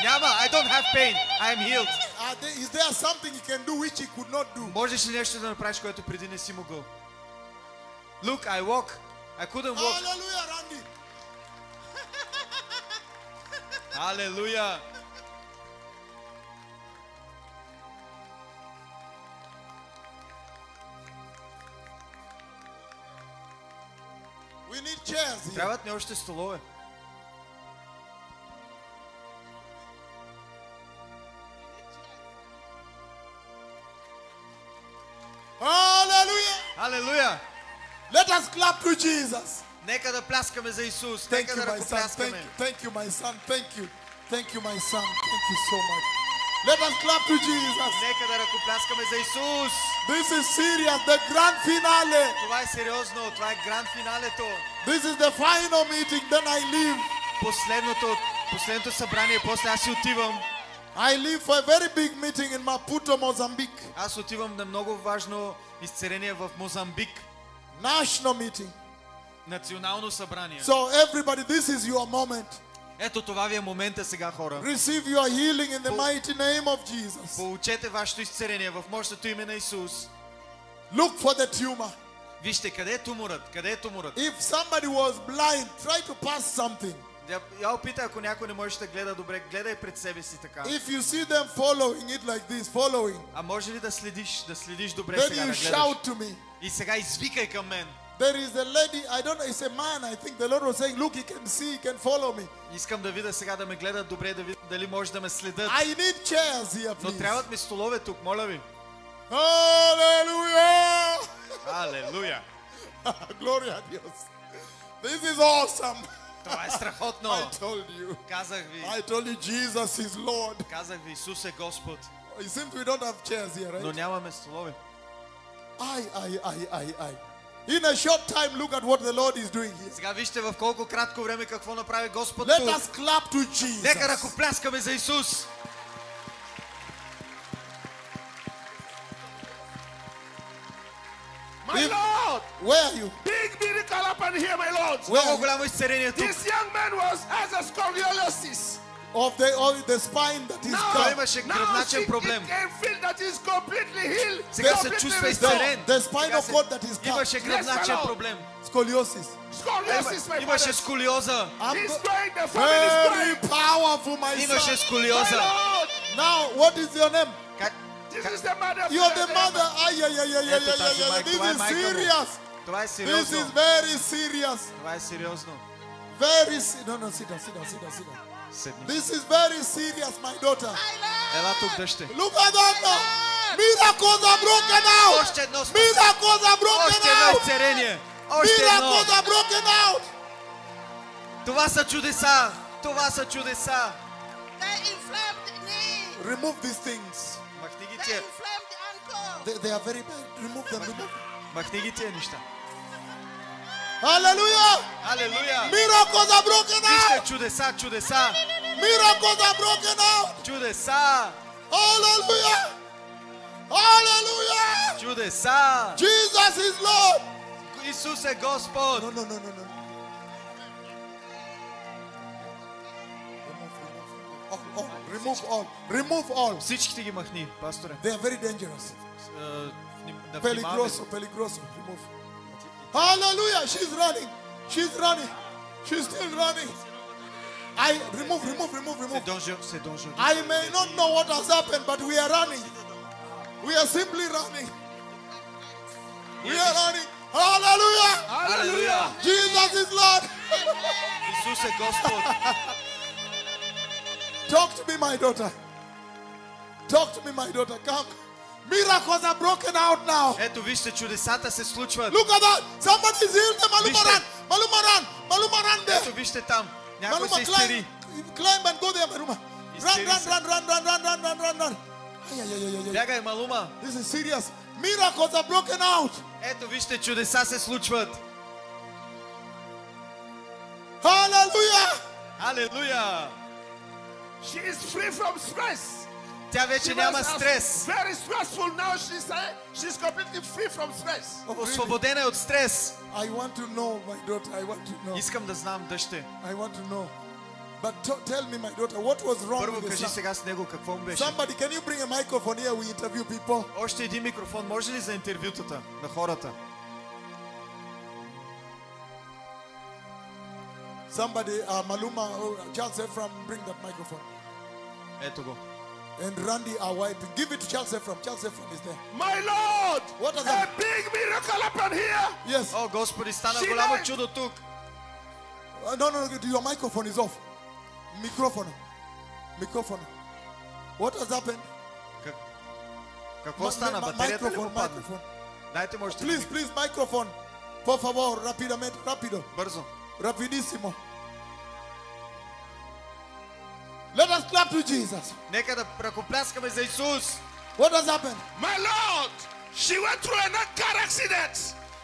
Няма, I don't have pain. I am healed. Is there something he can do which he could not do? Можеш ли нещо да направиш, което преди не си могъл? Look, I walk. I couldn't walk. Hallelujah, Randy. Hallelujah. We need chairs here. Трябват ни още столове. Hallelujah. Халелуя! Let us clap to Jesus. Нека да пляскаме за Исус. Thank Нека you, да my son. ръкопляскаме. Thank you, my son. Thank you. Thank you, my son. Thank you so much. Let us clap to Jesus. Нека да ръкопляскаме за Исус. This is serious. The grand finale. Това е сериозно. Това е гранд финалето. This is the final meeting. Then I leave. Последното събрание. После аз си отивам. I leave for a very big meeting in Maputo, Mozambique. Аз отивам на много важно изцеление в Мозамбик. National meeting. Национално събрание. So everybody, this is your moment. Ето това ви е момента сега, хора. Receive your healing in the mighty name of Jesus. Получете вашето изцеление в мощното име на Исус. Look for the tumor. Вижте, къде е туморът? Къде е туморът? If somebody was blind, try to pass something. Я опитай, ако някой не може да гледа добре, гледай пред себе си така. If you see them following it like this, following, А може ли да следиш добре then сега, you да гледаш? shout to me. И сега извикай към мен. There is a lady, I don't know, it's a man, I think the Lord was saying, look, he can see, he can follow me. Искам да видя сега, да ме гледат добре, да видя дали може да ме следят. I need chairs here, Но please. трябват ми столове тук, моля ви. Hallelujah! Алелуя! Glory a Dios. This is awesome. Това е страхотно. I told you. Казах ви. I told you Jesus is Lord. Казах ви, Исус е Господ. It seems we don't have chairs here, Но right? нямаме столове. I. In a short time, look at what the Lord is doing here. Сега вижте в колко кратко време какво направи Господ Let тук. us clap to Jesus. Нека ръкопляскаме за Исус. My Lord, Where are you? big miracle happened here, my Lord. Where Много are you? голямо изцеление тук. This young man has a scoliosis. Of the spine that is Той gone. имаше Now гръбначен she проблем. can feel that he's completely healed. Сега се completely чувства restored. изцелен. The spinal Сега cord that is Имаше cut. гръбначен Lord. проблем. Scoliosis. Scoliosis, my Имаше father. сколиоза. He's going, the family is Very going. powerful, my Имаше son. My сколиоза. Lord, Now, what is your name? Как? this is the mother. of You're the mother. Ето тази майка. This Това е is майка му. serious. Това е This is сериозно. very serious. Това е сериозно. Very serious. No, sit down. Седни. This is very serious, my daughter. Ела тук, дъще. Look at that now. Miracles are broken out. Още едно спасение. Miracles are broken Още едно out. изцеление. Още едно. Miracles are broken out. Това са чудеса. Това са чудеса. The inflamed knee. Remove these things. Махни ги тия. inflamed ankle. They are very bad. Remove them. Remove them. Махни ги тия неща. Hallelujah. Алелуя! Miracles are broken Вижте out. чудеса, чудеса, Miracles are broken out. чудеса, Hallelujah. Hallelujah. чудеса! Jesus is Lord. Исус е Господ! No. Remove all. Remove all. Всичките ги махни, пасторе. They are very dangerous. Да внимаваме. Peligroso. Remove. Hallelujah. She's running. She's still running. Remove. C'est dangereux. I may not know what has happened, but we are running. We are simply running. We are running. Hallelujah. Алелуя! Jesus is Lord. Исус е Господ! Talk to me, my daughter. Come. Miracles are broken out now. Ето вижте, чудесата се случват. Look at that. Somebody is healed. Вижте. Maluma, run there. Ето вижте там. Някой се Maluma, изтери. climb and go there, Maluma. Изтери се. Run. Ay. Бягай, Малума. This is serious. Miracles are broken out. Ето вижте, чудеса се случват. Hallelujah. Алелуя! She is free from stress. Тя вече няма стрес. Very stressful now. She's completely free from stress. Освободена е от стрес. I want to know, my daughter. I want to know. Искам да знам, дъще. I want to know. But tell me, my daughter, what was wrong Първо with кажи the сега с него какво му беше. Somebody, can you bring a microphone here? We interview people. Още един микрофон може ли за интервютата на хората? Somebody, Maluma, Charles Ephraim, bring that microphone. Ето го. And Randy are wiping. Give it to Charles Ephraim. Charles Ephraim is there. My Lord, What is a that? big miracle happened here. Yes. О, Господи, стана She голямо died. чудо тук. No, your microphone is off. Microphone. What has happened? Какво стана? Батерията ли му падна? Microphone. Дайте може да Please, microphone. Por favor, rapido. Бързо. Rapidissimo. Let us clap to Jesus. Нека да ръкопляскаме за Исус. What has happened? My Lord, she went through a car accident.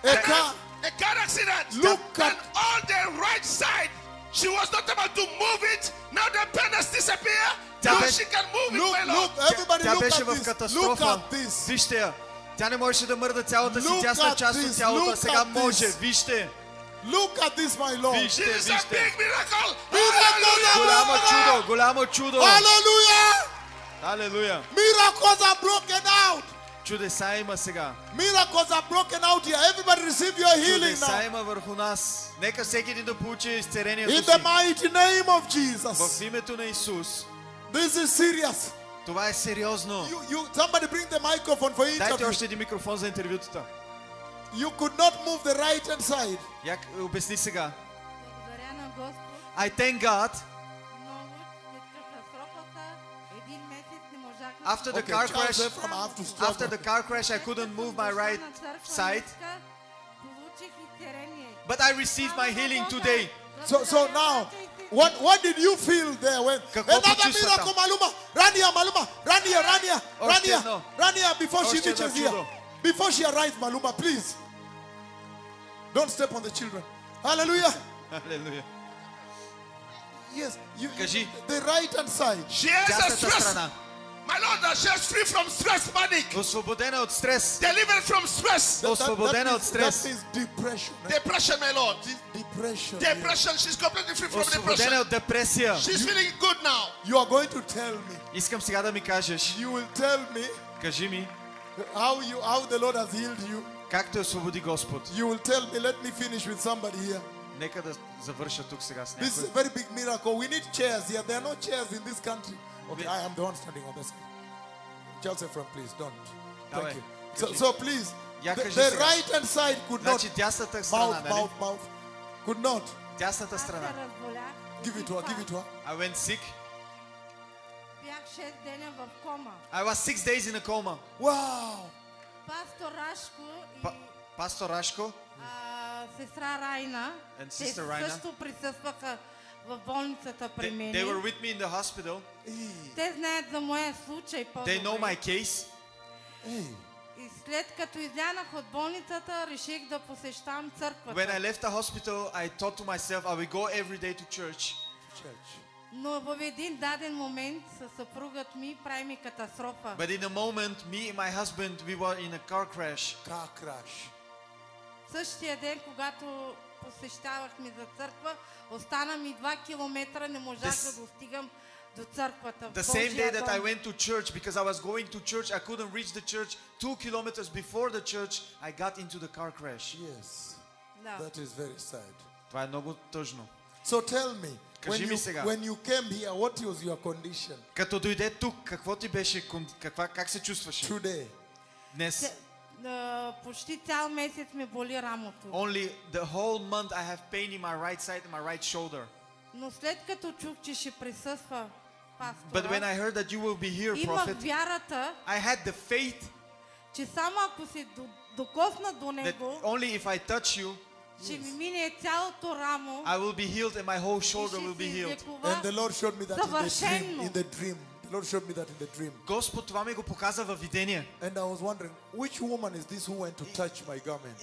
A car accident. Look And on the right side, she was not able to move it. Now the pen has disappeared. Now she can move it, my Lord. Everybody Тя look беше at в this. Look катастрофа. at this. Вижте я. Тя не можеше да мърда цялата си Look тясна at част this, от тялото, а look сега at може. this. Вижте. Look at this, my Lord. Вижте, This is a вижте. big miracle. Голямо чудо. Hallelujah. Алелуя. Miracles are broken out. Чудеса има сега. Miracles are broken out here. Everybody receive your healing Чудеса now. има върху нас. Нека всеки един да получи изцелението In си. the mighty name of В Jesus. името на Исус. This is serious. Това е сериозно. Somebody bring the microphone for Дайте interview. още един микрофон за интервютата. You could not move the right hand side. Як обясни сега. Благодаря на Господ. I thank God. Много след катастрофата, един месец не можах да After the Okay, car Charles crash, Ephraim, I have to stop. after the car crash, I couldn't move my right side, получих изцеление. but I received my healing today. So now, what did you feel there when Какво another почувства miracle, там? Maluma? Run here, Maluma. Run Още едно. here before she Още едно reaches here. чудо. Before she arrives, Maluma, please. Don't step on the children. Hallelujah. Алелуя. Yes, Кажи. the right hand side. She has a Дясната stress. страна. My Lord, that she is free from stress, panic. Освободена от стрес. Delivered from stress. Освободена от That стрес. is depression. Depression, my Lord. Depression. Depression. She's completely free from Освободена depression. от депресия. She's feeling good now. You are going to tell me. Искам сега да ми кажеш. You will tell me Кажи ми, how the Lord has healed you. как те освободи Господ. You will tell me. Let me finish with somebody here. Нека да завърша тук сега с This is някой. a very big miracle. We need chairs here. There are no chairs in this country. Okay, I am the one standing on this side. Charles Ephraim, please don't. Thank Давай, you. кажи. So please, Я the кажи the сега. right hand side could not. Значи дясната страна, нали? Mouth. Could not. Дясната Аз се страна. разболях. Give it to her. I went sick. Бях 6 деня в кома. I was 6 days in a coma. Wow. Пастор Рашко и Пастор Рашко, сестра Райна, And те Sister Raina. също присъстваха в болницата при мен. they were with me in the hospital. Те знаят за моя случай They know my по-добре. case. Hey. И след като излянах от болницата, реших да посещавам When I църквата. left the hospital, I thought to myself, I will go every day to church. Но в един даден момент със съпругът ми прави ми катастрофа. But in a moment, me and my husband, we were in a car crash. Car crash. Същия ден, когато посещавахме за църква, остана ми 2 километра, не можах This- да достигам до църквата. в The same day Божия that I дом. went to church, because I was going to church, I couldn't reach the church. 2 kilometers before the church, I got into the car crash. Yes. Да. That is very sad. Това е много тъжно. So tell me, Кажи ми сега. when you came here, what was your condition Като дойде тук, какво ти беше, как се чувстваше today? днес? Почти цял месец ме боли рамото. Only the whole month I have pain in my right side and my right shoulder. Но след като чух, че ще присъства But when пастора, I heard that you will be here, имах prophet, вярата, I had the faith че само ако се докосна до that него, only if I touch you, ще ми мине цялото рамо I will be healed and my whole и shoulder will ще be се healed. излекува. And the Lord showed me that Съвършено. in the dream. The Lord showed me that in the dream. Господ това ми го показа във видение. And I was wondering, which woman is this who went to touch my garment?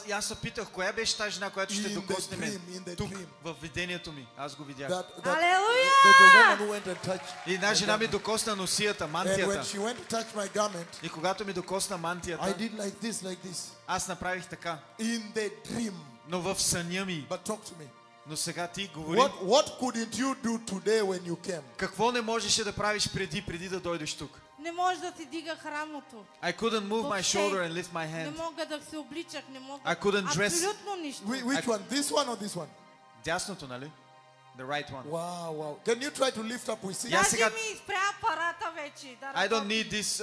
И аз се питах, коя беше тази жена, която ще In the докосне мен? dream, in the Тук, dream. във видението ми. Аз го видях. Алелуя! There's a woman who went and touched. И една жена ми докосна носията, And when мантията. she went to touch my garment, И когато ми докосна I мантията, did like this. аз направих така. In the dream. Но в съня ми. But talk to me. Но сега ти говори. What couldn't you do today when you came? Какво не можеше да правиш преди да дойдеш тук? Не може да си дигах рамото. I couldn't move my Въобще shoulder and lift my Не hand. мога да се обличах, не мога. I couldn't dress. Абсолютно нищо. Which one? This one or this one? Дясното, нали? The right one. Wow. Can you try to lift up? We see. Я сега- Даже ми изпря апарата вече. Да I don't работи. need this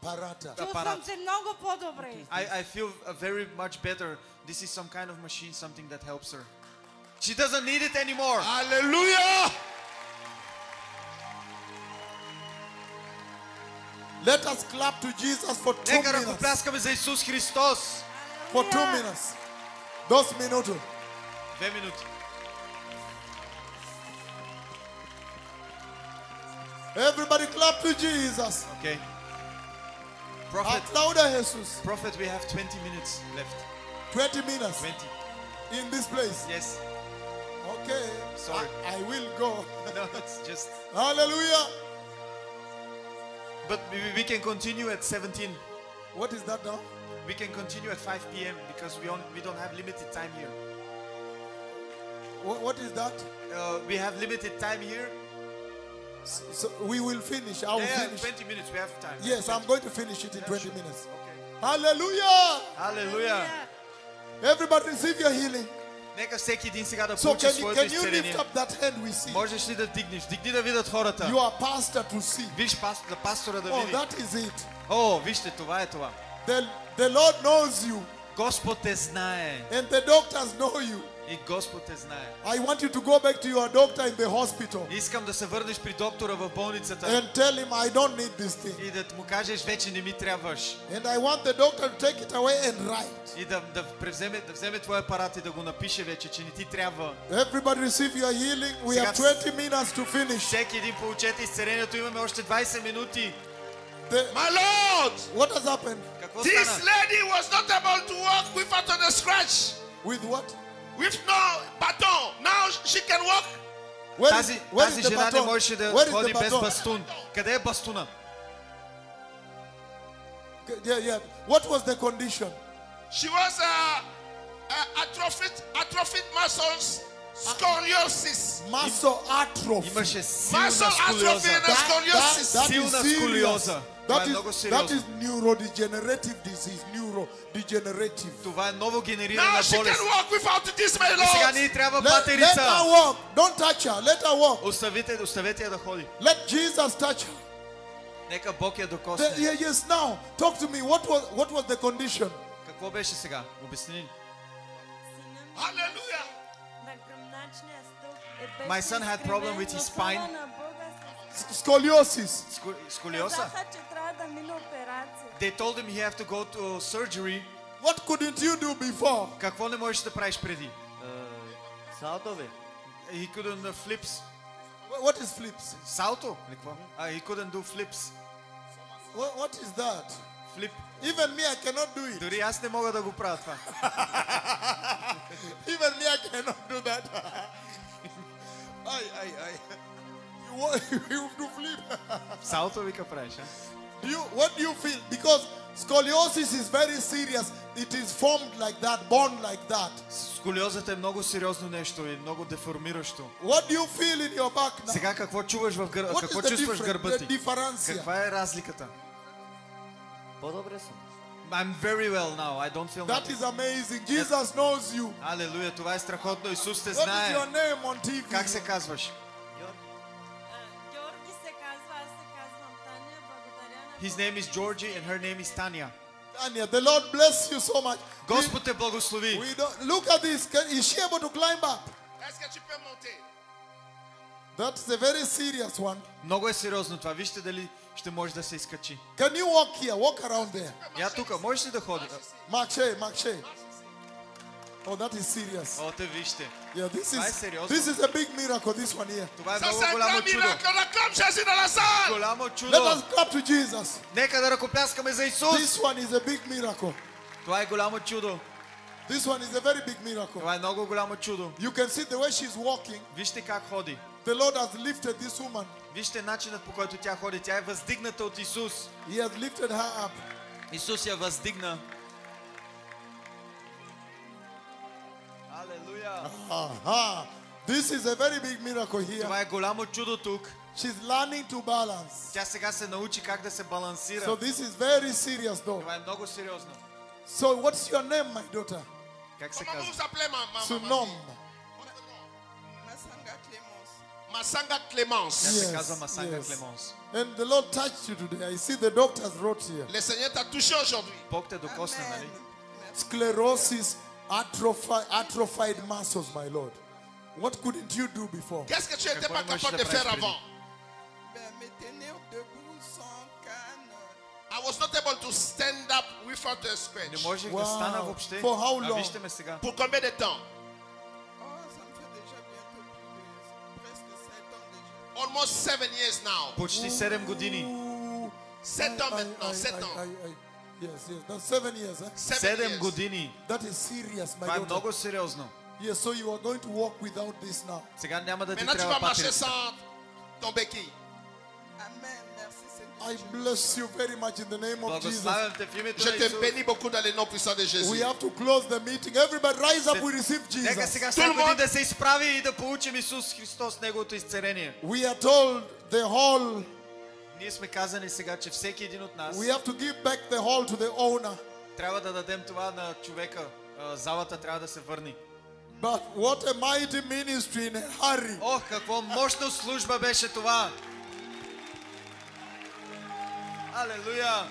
Parata. Чувствам апарат. се много по-добре. I feel very much better. This is some kind of machine, something that helps her. She doesn't need it anymore. Hallelujah. Let us clap to Jesus for 2 Нека minutes. ръкопляскаме за Исус Христос. For 2 minutes. 2 minutos. 2 минути. Everybody clap to Jesus. Okay. Prophet, Aplauda Jesus. Prophet, we have 20 minutes left. 20 minutes 20. in this place. Yes. Okay. Sorry. I will go. No, it's just. Hallelujah. But we can continue at 17. What is that now? We can continue at 5 p.m. because we don't have limited time here. What is that? We have limited time here. So we will finish. I will Yeah, finish. 20 minutes. We have time. Yes, I'm going to finish it in Yeah, 20 sure. minutes. Okay. Hallelujah. Hallelujah. Everybody receive your healing. Нека всеки един сега да So получи can своето you изцеление. lift up that hand we see? Можеш ли да дигнеш? Дигни да видят хората. You are pastor to see. Виж пастора да Oh, види. that is it. О, вижте, това е това. The Lord knows you Господ те знае. and the doctors know you. И Господ те знае. I want you to go back to your doctor in the hospital Искам да се върнеш при доктора в болницата and tell him I don't need this thing. и да му кажеш, вече не ми трябваш. And I want the doctor to take it away and write. И да вземе твой апарат и да го напише вече, че не ти трябва. Everybody receive your healing. We have 20 minutes to finish. Всеки един получете изцелението. Имаме още 20 минути. My Lord, What has happened? Какво this стана? lady was not able to walk without a scratch, With what? with no baton. Now she can walk. Where Тази the жена не baton? можеше да Where is ходи the без baton? бастун. Къде е бастуна? Yeah. What was the condition? She was atrophied muscles, scoliosis. Muscle atrophy. Имаше силна Muscle atrophy сколиоза. and scoliosis. That Силна is serious. сколиоза. Това е много That сериозно. is neurodegenerative disease. Neurodegenerative. Това е ново Now генерирана she болест. can walk without this, my И сега Lord. ни трябва Let her патерица. walk. Don't touch her. Let her walk. Оставете я да ходи. Let Jesus touch her. Нека Бог я докосне. Yes, now talk to me. What was the condition? Какво беше сега? Обясни ни. Hallelujah. My son had problem with his spine. Scoliosis. Сколиоза. They told him he have to go to surgery. What couldn't you do before? Какво не можеш да правиш преди? Салтове. He couldn't do flips. What is flips? Салто? Или какво? He couldn't do flips. What is that? Флип. Even me, I cannot do it. Дори аз не мога да го правя това. Even me, I cannot do that. I. You do flip. Салто вика правиш, а? What do you feel? Because scoliosis is very serious. It is formed like that, born like that. Сколиозата е много сериозно нещо и много деформиращо. What do you feel in your back now? Сега какво чуваш в гърба? What Какво is the чувстваш в гърба ти? difference? Каква е разликата? По-добре съм. I'm very well now. I don't feel That nothing. is amazing. Jesus knows you. Алелуя, това е страхотно. Исус те What is знае. your name on TV? Как се казваш? Георги се казва, аз се казвам Таня. Благодаря на His name is Georgie and her name is Tanya. Tanya, the Lord bless you so much. Господ те благослови. We don't, look at this. Is she able to climb up? Est-ce que tu peux monter? That's a very serious one. Много е сериозно това. Вижте дали ще може да се изкачи. Can you walk here? Walk around there. Я тук, можеш ли да ходи? Mark Shay. Oh, that is serious. О, те вижте. Yeah, Това е сериозно. this is a big miracle, this one here. Това е Ça, много c'est un голямо grand чудо. miracle. On acclame Jésus dans la salle. Голямо Let чудо. us clap to Jesus. Нека да ръкопляскаме за Исус. This one is a big miracle. Това е голямо чудо. This one is a very big miracle. Това е много голямо чудо. You can see the way she's walking. Вижте как ходи. The Lord has lifted this woman. Вижте начинът, по който тя ходи. Тя е въздигната от Исус. He has lifted her up. Исус я въздигна. Алелуя. Aha. This is a very big miracle here. Това е голямо чудо тук. She's learning to balance. Тя сега се научи как да се балансира. So this is very serious though. Това е много сериозно. So what's your name, my daughter? Как се Comment vous казва? vous appelez, ma Sunom. Масанга Клемонс. Masanga Clémence. Тя се Yes, казва Масанга yes. Клемонс. And the Lord touched you today. I see the doctors wrote here. Le Seigneur t'a touché aujourd'hui. Бог те докосна, нали? Sclerosis, atrophied muscles, my Lord. What couldn't you do before? Qu'est-ce que tu n'étais Какво pas не можеш capable да de правиш faire преди? avant? Me tenir debout sans canne. I was not able to stand up without a Не scratch. можех да Wow. стана въобще. For how А long? вижте ме сега. Pour combien de temps? Oh, ça me fait déjà bientôt presque 7 ans déjà. Almost 7 years now. Почти 7 години. Ooh. 7 ans maintenant, 7 ans. Yes, that's 7 years. Huh? 7 7 години. That is serious, my Това е daughter. много сериозно. Yes, so you are going to walk without this now. Сега няма да ти Maintenant, tu трябва vas marcher патерица. sans ton béquille. Amen. Merci Seigneur. I bless you very much in the name of Jesus. Благославям те в името Je на te Исус. bénis beaucoup dans le nom puissant de Jésus. We have to close the meeting. Everybody rise up, we receive Нека Jesus. сега всеки един да се изправи и да получим Исус Христос, Неговото изцеление. We are told the hall, Ние сме казани сега, че всеки един от нас we have to give back the hall to the owner. трябва да дадем това на човека. Залата трябва да се върне. But what a mighty ministry in a hurry. Ох, какво мощна служба беше това! Алелуя!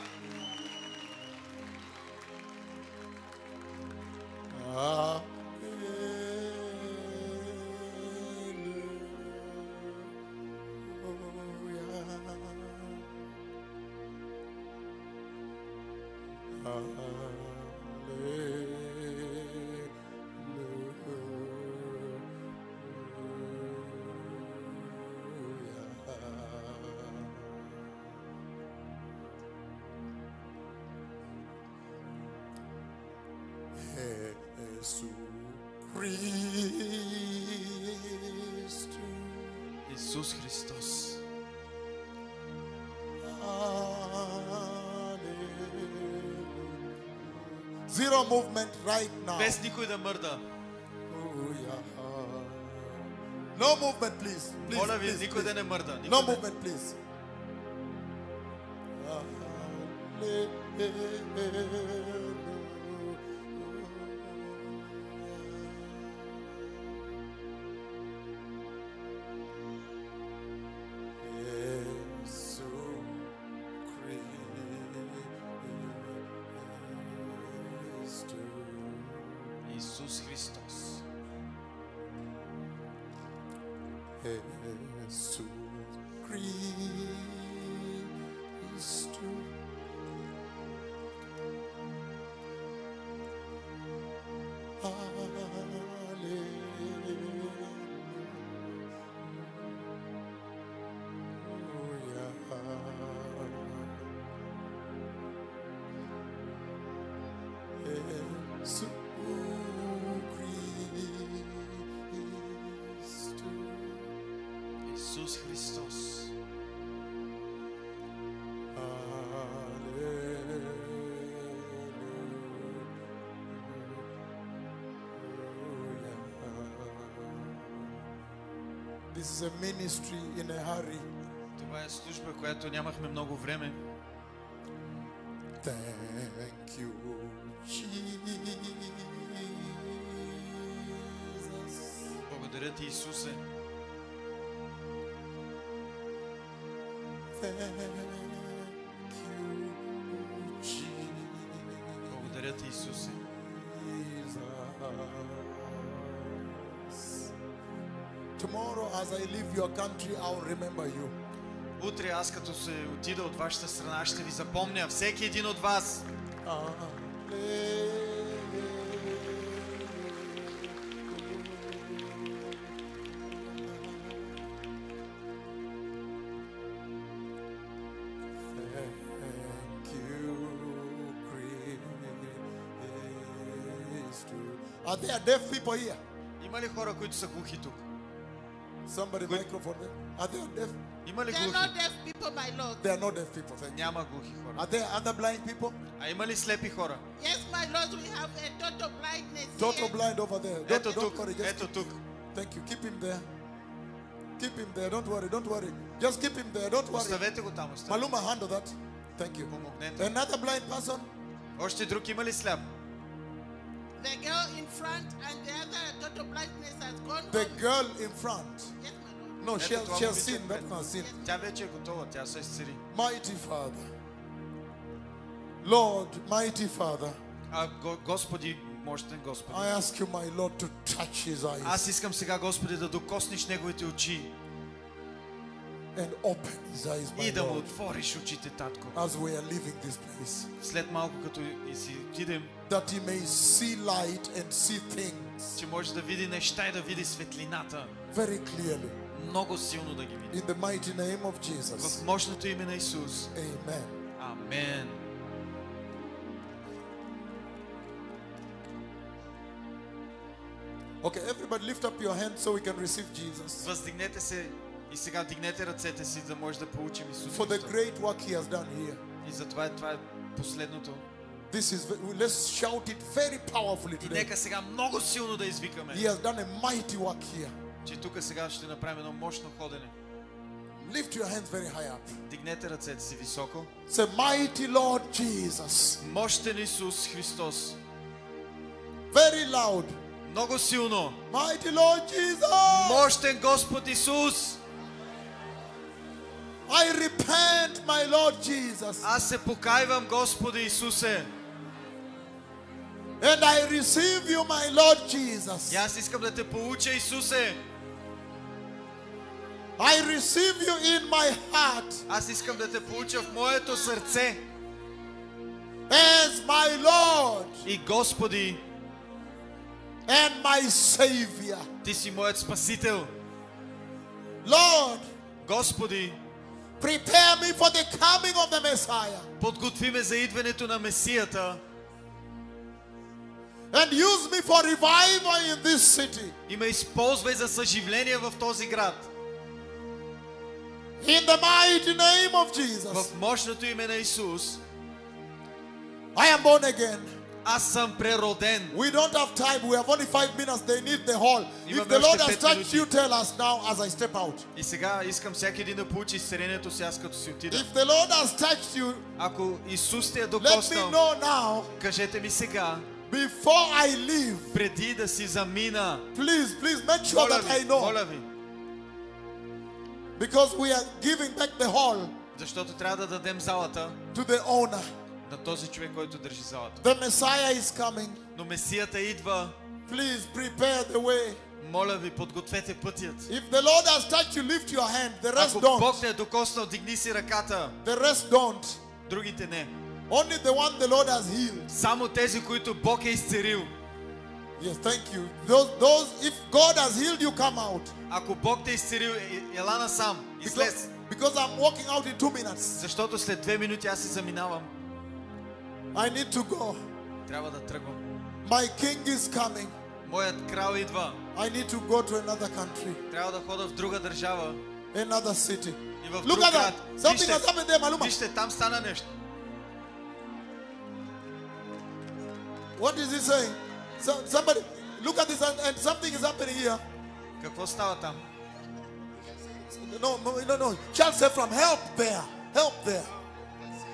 Jesús Cristo. Исус Христос. Zero movement right now. Без никой да мърда. No movement, please. Please, Моля ви, please, никой please. да не мърда. No Никой да... movement, please. Исус Христос. Jesús Cristo. Aleluya. Исус Христос. This is a ministry in a hurry. Това е служба, която нямахме много време. Thank you, Jesus. Благодаря ти, Исусе. Thank you, Jesus. Благодаря ти, Исусе. Tomorrow, as I leave your country, I'll remember you. Утре аз като се отида от вашата страна, ще ви запомня всеки един от вас. Are there deaf people here? Има ли хора, които са глухи тук? Somebody microphone them. Are there deaf? Има ли They are глухи? not deaf people, my Lord. There are no deaf people. Thank you. Няма глухи хора. Are there other blind people? А има ли слепи хора? Yes, my Lord, we have a total blindness Total here. blind over there. Ето Don't тук, worry. Just ето тук. thank you. Keep him there. Keep him there. Don't worry. Don't worry. Just keep him there. Don't worry. Оставете го там, оставете. Maluma, handle that. Thank you. Помогнете. Another blind person? Още друг има ли сляп? The girl in front and the other total blindness has gone The home. girl in front. Yes, my Lord. No, Ето това she has момиче seen that пред. one seen. Тя вече е готова, тя се изцели. Mighty Father. Lord, mighty Father. Господи, мощен Господи. I ask you, my Lord, to touch his eyes Аз искам сега, Господи, да докоснеш неговите очи and open his eyes, и my да му Lord, отвориш очите, Татко. as we are leaving this place, След малко, като и си отидем, that he may see light and see things че може да види неща и да види светлината. very clearly. Много силно да ги види. In the mighty name of Jesus. В мощното име на Исус. Amen. Амен. Okay, everybody lift up your hand so we can receive Jesus. Въздигнете се и сега дигнете ръцете си, да може да получим Исус For the Христос. great work he has done here. И затова това е последното. This is, let's shout it very powerfully И today. нека сега много силно да извикаме, He has done a mighty work here. че тук сега ще направим едно мощно ходене. Lift your hands very high up. Дигнете ръцете си високо. Say, mighty Lord Jesus. Мощен Исус Христос. Very loud. Много силно. Mighty Lord Jesus. Мощен Господ Исус. I repent, my Lord Jesus. Аз се покайвам, Господи Исусе. And I receive you, my Lord Jesus. И аз искам да те получа, Исусе. I receive you in my heart Аз искам да те получа в моето сърце. as my Lord И Господи, and my Savior. Ти си моят Спасител. Lord, Господи, prepare me for the coming of the Messiah. подготви ме за идването на Месията. And use me for revival in this city. И ме използвай за съживление в този град. In the mighty name of Jesus. В мощното име на Исус. I am born again. Аз съм прероден. We don't have time. We have only 5 minutes. They need the hall. If Имаме the Lord още has 5 touched минути. you, tell us now as I step out. И сега искам всеки един да получи изцелението си, аз като си отида. If the Lord has touched you, Ако Исус те е let me докоснал, know now кажете ми сега, before I leave. преди да си замина. Please make sure Моля that I ви, know. моля ви, Because we are giving back the hall защото трябва да дадем залата to the owner. на този човек, който държи залата. The Messiah is coming. Но Месията идва. Please prepare the way. Моля ви, подгответе пътят. If the Lord has touched you, lift your hand. The rest Ако Бог don't. те е докоснал, дигни си ръката. The rest don't. Другите не. Only the one the Lord has healed. Само тези, които Бог е изцелил. Yes, thank you. Those, if God has healed you, come out. Ако Бог те е изцелил, ела насам. Излез. Because I'm walking out in 2 minutes. Защото след 2 минути аз се заминавам. I need to go. Трябва да тръгвам. My king is coming. Моят крал идва. I need to go to another country, Трябва да хода в друга държава another city. и в Look друг at град. that. Something has happened there, Maluma. Вижте, там стана нещо. What is he saying? Somebody, look at this, and something is happening here. Какво става там? No. Child said from help there. Help there.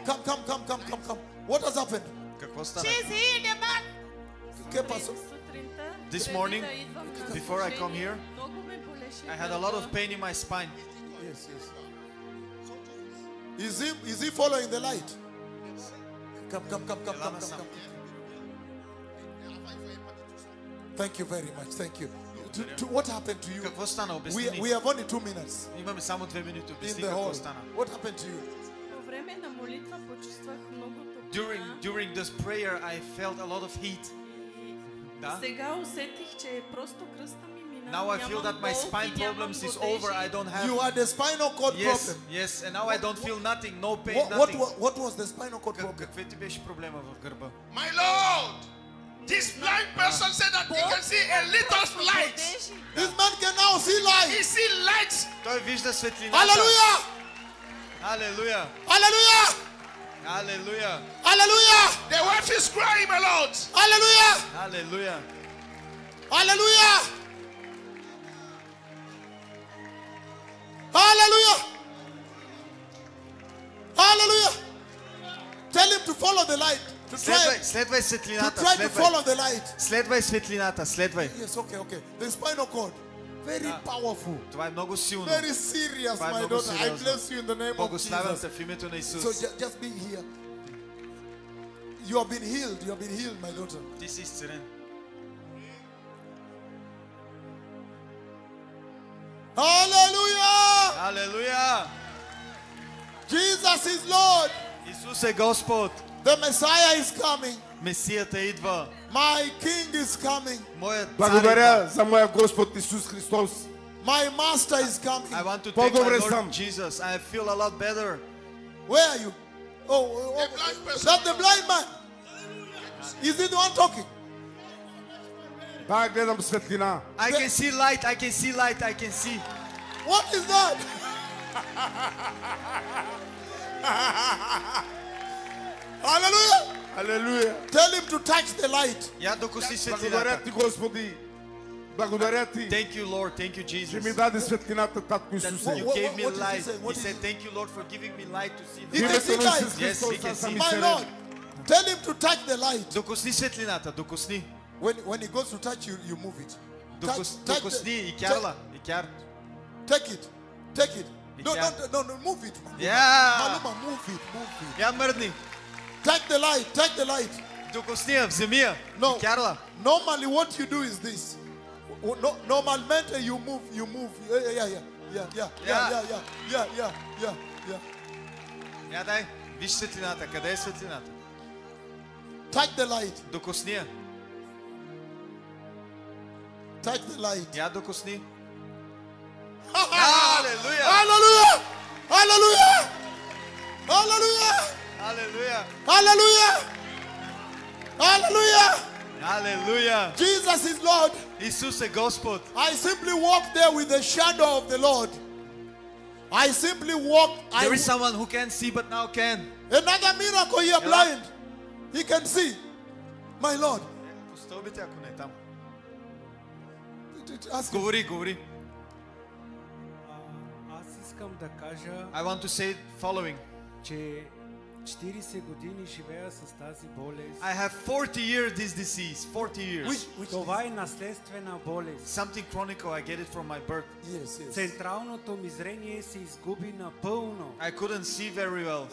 Come. What has happened? Какво стана? She's here in the back. ¿Qué pasó? This morning, before I come here, I had a lot of pain in my spine. Yes. Is he following the light? Come. Thank you very much. Thank you. What happened to you? Какво стана? Обясни We ни. have only 2 minutes Имаме само 2 минути. in Обясни the какво hall. стана. What happened to you? По време на молитва почувствах много топлина. During this prayer, I felt a lot of heat. Да? Сега усетих, че просто кръста ми мина. Now I feel that my spine problems is over. I don't have. You had a spinal cord problem. Yes, and now I don't feel nothing, no pain, What nothing. was the spinal cord problem? Какви ти беше проблема в гърба? My Lord, this blind person said that he can see a little light. This man can now see He light. see light. Той вижда светлината. Hallelujah! Hallelujah! Hallelujah! Hallelujah! Hallelujah! The wife is crying, my Lord. Hallelujah! Hallelujah! Hallelujah! Hallelujah! Hallelujah! Tell him to follow the light. Следвай To светлината. try to follow the light. Следвай светлината. Следвай. Yes, okay. The spinal cord. Very powerful. Това е много силно. Very serious, Това е my много daughter. I сериозно. bless you in the name of Благославям Jesus. те в името на Исус. So just be here. You have been healed. You have been healed, my daughter. Ти си изцелен. Hallelujah! Халелуя! Jesus is Lord. Исус е Господ. The Messiah is coming. Месията идва. My King is coming. Моят цар Благодаря идва. за моя Господ Исус Христос. My Master is coming. I want to thank По-добре my Lord съм. Jesus. I feel a lot better. Where are you? The blind person. That's the blind man. Is he the one talking? Да, гледам светлина. I can see light. I can see light. I can see. What is that? Hallelujah. Алелуя. Tell him to touch the light. Я докосни Благодаря светлината. ти, Господи. Благодаря ти, Thank you, Lord. Thank you, че Jesus. ми даде светлината, Татко That Исусе. you What- gave me what is he light. saying? He What is said, he- thank you, Lord, for giving me light to see. He the can В see името на light. Исус Yes, he Христос, can аз съм see. My изцелен. Lord, tell him to touch the light. Докосни светлината. Докосни. When he goes to touch you, you move it. Touch Докосни и the, кярла. И кяр. take it. Take it. No, Yeah. no, move it. Maluma. Yeah. Maluma, move it. Я мърдни. Take the light. Take the light. Докосни я. Вземи я. No. И кярла. Normally, what you do is this. No, normalmente you move. Yeah. Я дай. Виж светлината. Къде е светлината? Touch the light. Докосни я. Touch the light. Я докосни. Hallelujah! Hallelujah! Hallelujah! Hallelujah! Hallelujah! Hallelujah! Hallelujah! Hallelujah! Jesus is Lord. Исус е Господ. I simply walk there with the shadow of the Lord. I simply walk. There is someone who can't see but now can. Another miracle here, blind. He can see. My Lord. По стълбите, ако не е там. Ask him. Говори. Аз искам да кажа, I want to say following. че 40 години живея с тази болест. I have 40 years this disease. 40 years. Which Това е наследствена болест. Something chronic, I get it from my birth. Yes. Централното ми зрение се изгуби напълно. I couldn't see very well.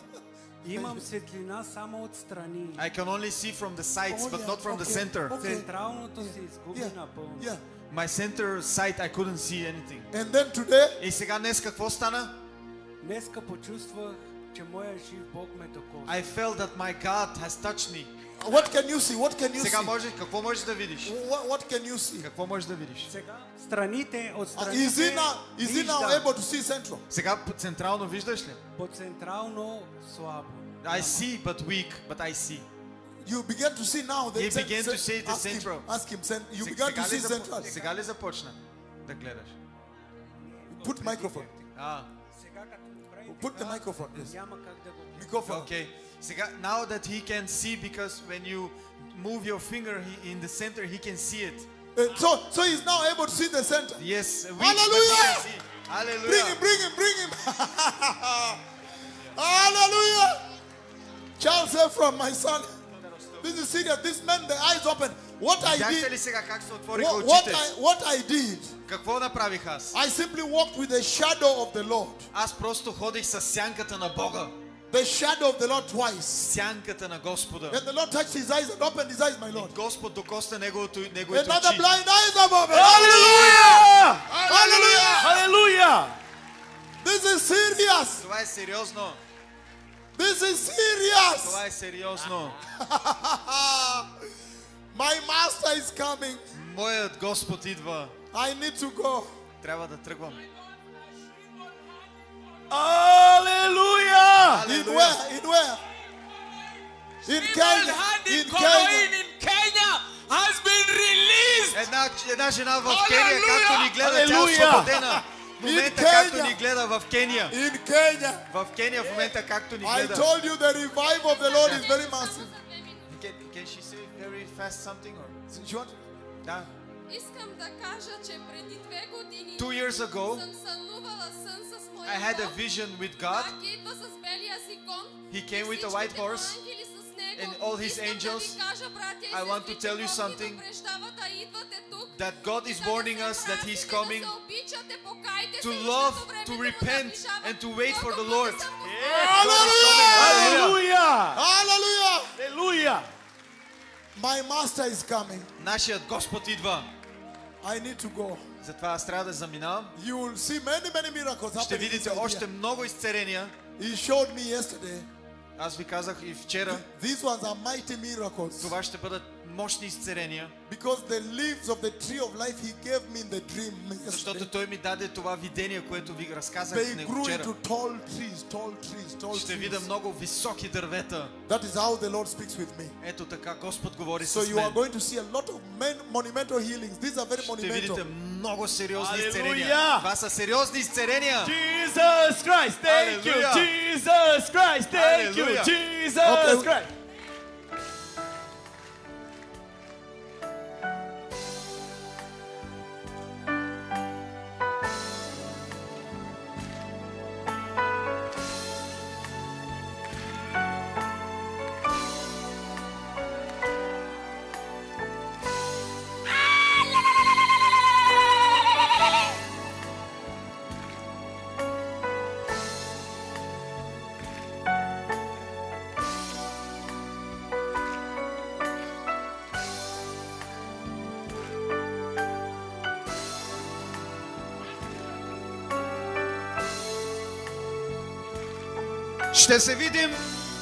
Имам светлина само отстрани. I can only see from the sides, but not from the center. Централното се изгуби напълно. Yeah. My center side, I couldn't see anything. And then today, И сега днес какво стана? Днеска почувствах, че моя жив Бог ме докосна. I felt that my God has touched me. what can you see? What can you Сега see? какво можеш да видиш? What can you see? Какво можеш да видиш? Сега страните, от Is страните he now able to see central? Сега централно виждаш ли? по централно слабо. I see but weak, but I see. You begin to see now the You begin to see the ask him, central. ask him, you began to see central. Сега ли започна да гледаш? Put microphone. Put the microphone. Yes. Microphone. Okay. Сега, now that he can see, because when you move your finger in the center, he can see it. So he's now able to see the center. Yes. Hallelujah! Hallelujah! Bring him! Hallelujah! Charles Ephraim, my son. This is serious. This man, the eyes open. What I did. Какво направих аз? I simply walked with the shadow of the Lord. Аз просто ходих със сянката на Бога. The shadow of the Lord twice. Сянката на Господа. And the Lord touched his eyes and opened his eyes, my Lord. Господ докосна неговите очи. Another blind eyes are open. Hallelujah! Hallelujah! Hallelujah! This is serious. Това е сериозно. This is serious. Това е сериозно. My master is coming. Моят Господ идва. I need to go. Трябва да тръгвам. Hallelujah! In where? In where? In Kenya. In Kenya has been released. Една жена в Кения, както ни гледа, тя е освободена. В момента, както ни гледа в Кения. In Kenya. В Кения в момента, както ни I гледа. told you the revival of the Lord is very massive. Can she say very fast something or? She want? Да. Искам да кажа, че преди 2 години 2 years ago, съм сънувала сън с моя I had a Бог. vision with God. Как идва с белия си кон. He came with a white horse and all his angels. I want to tell you something, that God is warning us that He's coming to love, to repent, and to wait for the Lord. Hallelujah! Hallelujah! Hallelujah! My master is coming. Нашият Господ идва. I need to go. Затова аз трябва да заминавам. You will see many miracles. Ще видите още много изцеления. He showed me yesterday. Аз ви казах и вчера. These ones are mighty miracles. Това ще бъдат мощни изцеления. Because the leaves of the tree of life He gave me in the dream yesterday. Защото Той ми даде това видение, което ви разказах They в него grew вчера. into tall trees. Ще видя много високи дървета. That is how the Lord speaks with me. Ето така Господ говори с So you are мен. going to see a lot of monumental healings. These are very Ще monumental. видите много сериозни Hallelujah! изцеления. Това са сериозни изцеления. Jesus Christ, thank you. Hallelujah. Jesus Christ, thank you. Hallelujah. Jesus Christ. Ще се видим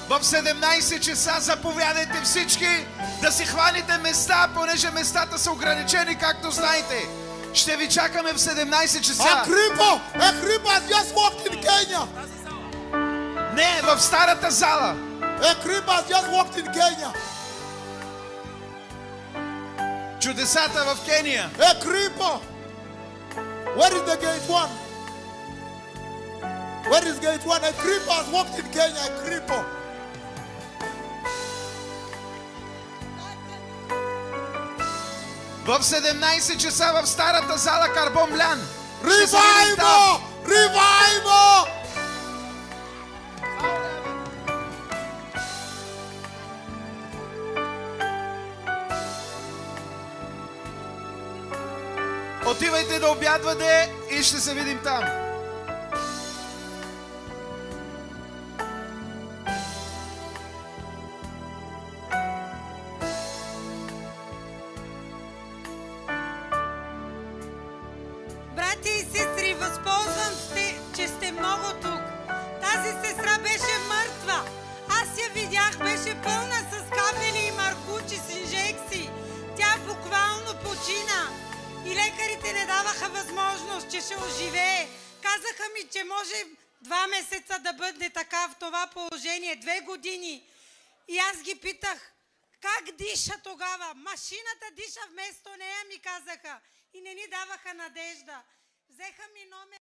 в 17 часа. Заповядайте всички да си хваните места, понеже местата са ограничени, както знаете. Ще ви чакаме в 17 часа. Agrippa has just walked in Kenya. Не, в старата зала. Agrippa has just walked in Kenya. Чудесата в Кения. Agrippa. Where is the gate one? Where is gate one? Agrippa has walked in Kenya. Agrippa. В 17 часа в старата зала Карбомлян. Revival! Revival! Отивайте да обядвате и ще се видим там. Брати и сестри, възползвам се, че сте много тук. Тази сестра беше мъртва. Аз я видях, беше пълна с капели и маркучи с инжекции. Тя буквално почина. И лекарите не даваха възможност, че ще оживее. Казаха ми, че може 2 месеца да бъде така в това положение, 2 години. И аз ги питах, Как диша тогава? Машината диша вместо нея, ми казаха. И не ни даваха надежда. Взеха ми номер.